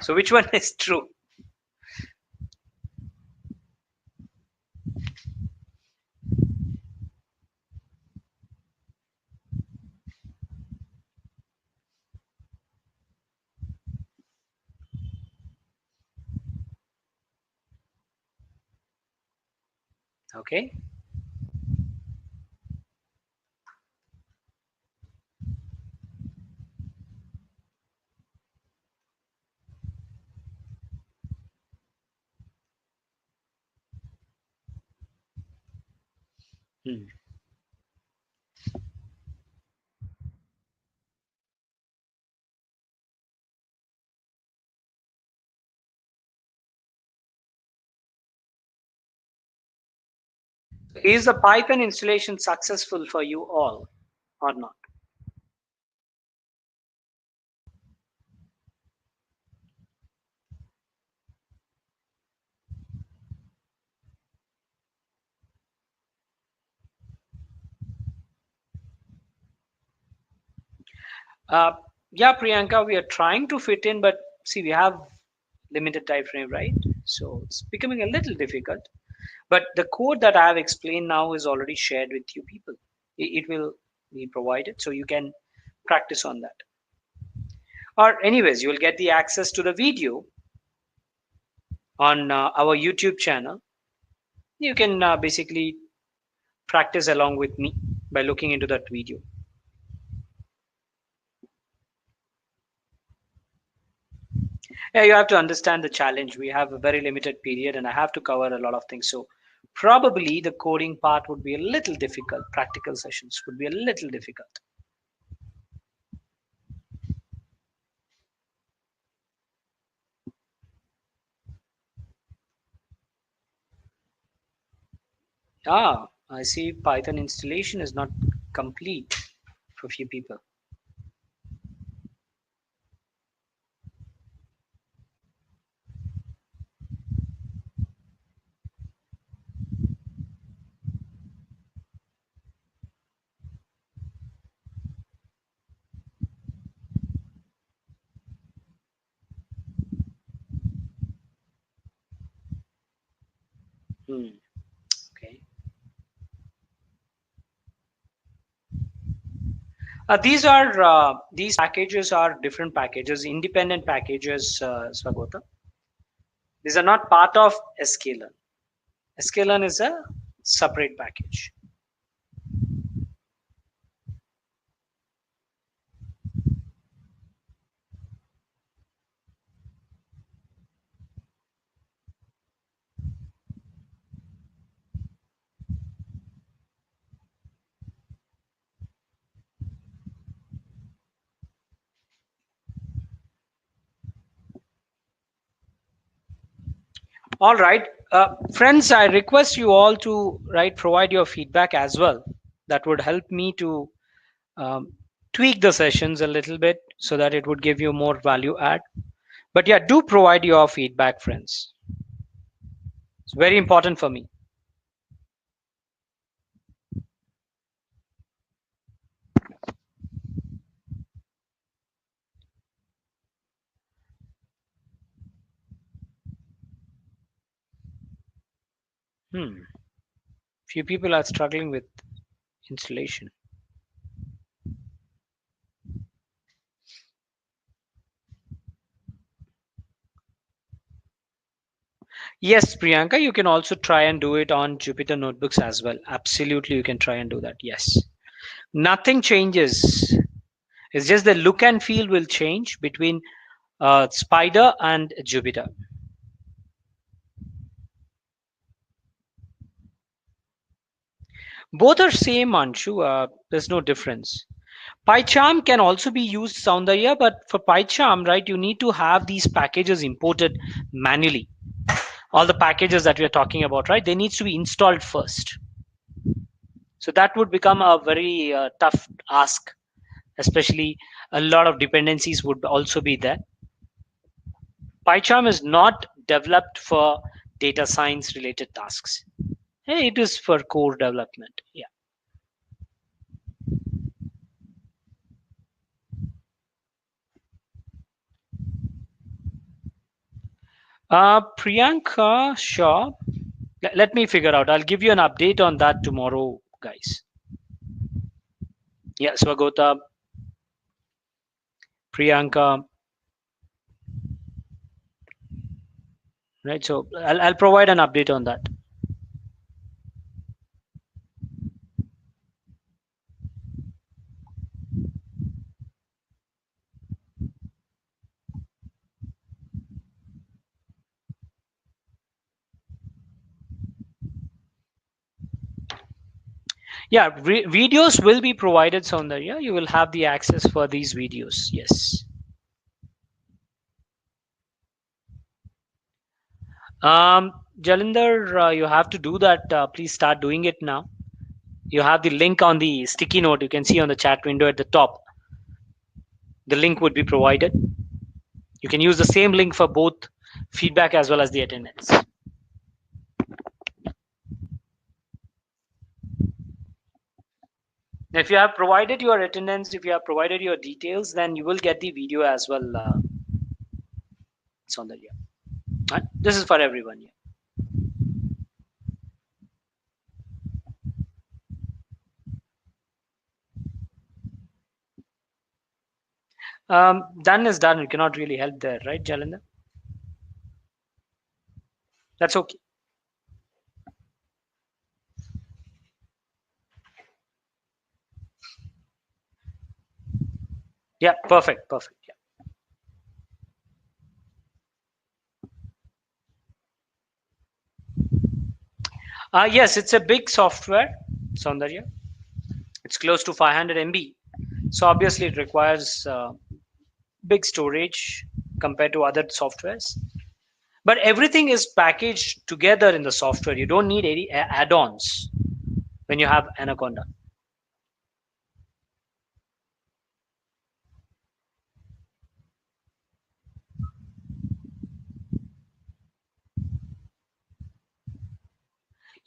So which one is true? Okay. Hmm. Is the Python installation successful for you all or not? Uh, yeah, Priyanka, we are trying to fit in, but see, we have limited time frame, right? So it's becoming a little difficult. But the code that I have explained now is already shared with you people. It will be provided, so you can practice on that. Or anyways, you will get the access to the video on our YouTube channel. You can basically practice along with me by looking into that video. Yeah, you have to understand the challenge. We have a very limited period and I have to cover a lot of things. So probably the coding part would be a little difficult. Practical sessions would be a little difficult. Ah, I see Python installation is not complete for few people. Hmm. Okay. These packages are different packages, independent packages, Swagota. These are not part of sklearn. Sklearn is a separate package. All right, friends, I request you all to provide your feedback as well. That would help me to um, tweak the sessions a little bit so that it would give you more value add. But yeah, do provide your feedback, friends. It's very important for me. Few people are struggling with installation. Yes, Priyanka, you can also try and do it on Jupyter notebooks as well. Absolutely, you can try and do that. Yes. Nothing changes. It's just the look and feel will change between Spider and Jupyter. Both are same, Anshu. There's no difference. PyCharm can also be used, Soundarya, but for PyCharm, you need to have these packages imported manually. All the packages that we are talking about, they needs to be installed first. So that would become a very tough ask, especially a lot of dependencies would also be there. PyCharm is not developed for data science related tasks. It is for core development. Yeah. Priyanka, sure. Let me figure out. I'll give you an update on that tomorrow, guys. Yeah, Swagota, Priyanka, right? So I'll provide an update on that. Yeah, videos will be provided, Soundarya. You will have the access for these videos. Yes. Jalinder, you have to do that. Please start doing it now. You have the link on the sticky note. You can see on the chat window at the top. The link would be provided. You can use the same link for both feedback as well as the attendance. If you have provided your attendance, if you have provided your details, then you will get the video as well, Soundarya. This is for everyone. Yeah. Done is done. We cannot really help there, right, Jalinder? That's okay. Yeah, perfect, perfect. Yeah. Yes, it's a big software, Soundarya. It's close to 500 MB. So obviously it requires big storage compared to other softwares. But everything is packaged together in the software. You don't need any add-ons when you have Anaconda.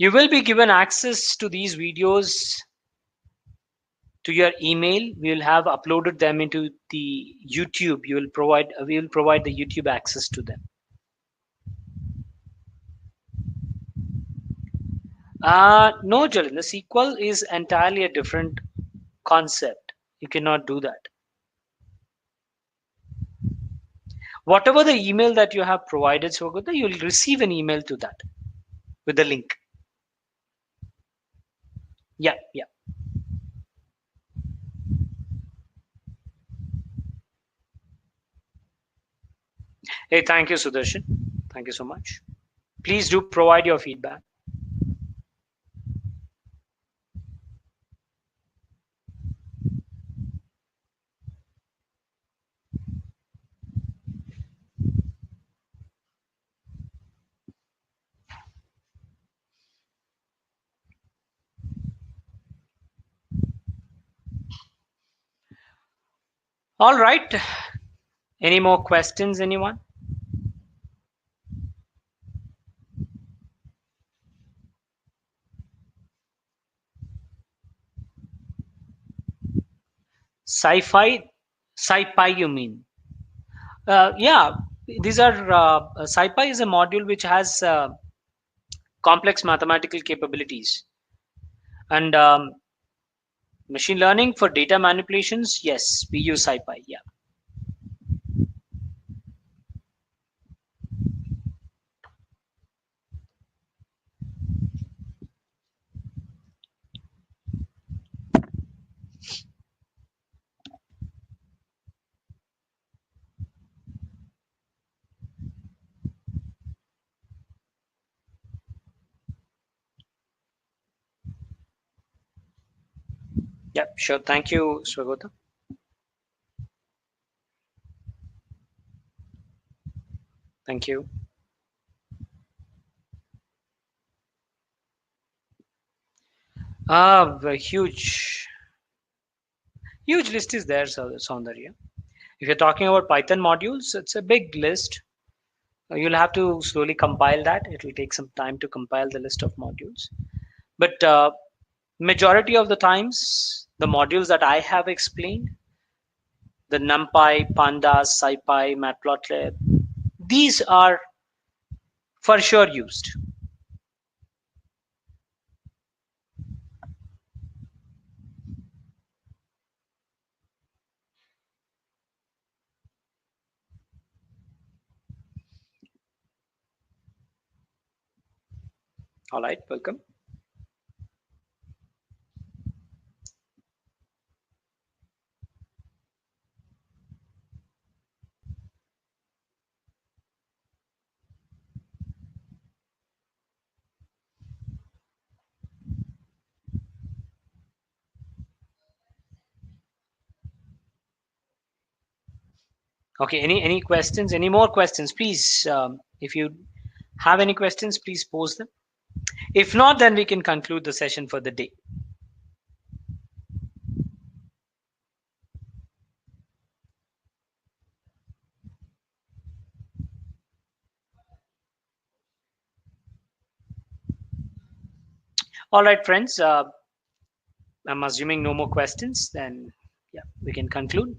You will be given access to these videos to your email. We will have uploaded them into the YouTube. We will provide the YouTube access to them. No, Jalin, the SQL is entirely a different concept. You cannot do that. Whatever the email that you have provided, Swagata, you'll receive an email to that with the link. Yeah, yeah. Hey, thank you, Sudarshan. Thank you so much. Please do provide your feedback. All right. Any more questions, anyone? Sci-fi, sci-fi, you mean? Yeah, these are sci-fi is a module which has complex mathematical capabilities, and machine learning for data manipulations. Yes, we use sci-fi. Yeah, yeah, sure. Thank you, Swagota. Thank you. The huge list is there, Soundarya. If you're talking about Python modules, it's a big list. You'll have to slowly compile that. It will take some time to compile the list of modules. But majority of the times, the modules that I have explained, the NumPy, Pandas, SciPy, Matplotlib, these are for sure used. All right, welcome. Okay, any questions? Any more questions? Please, if you have any questions, please pose them. If not, then we can conclude the session for the day. All right, friends. I'm assuming no more questions. Then, yeah, we can conclude.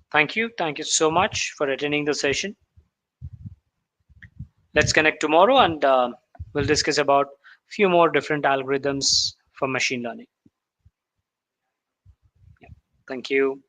Thank you. Thank you so much for attending the session. Let's connect tomorrow, and we'll discuss about few more different algorithms for machine learning. Yeah. Thank you.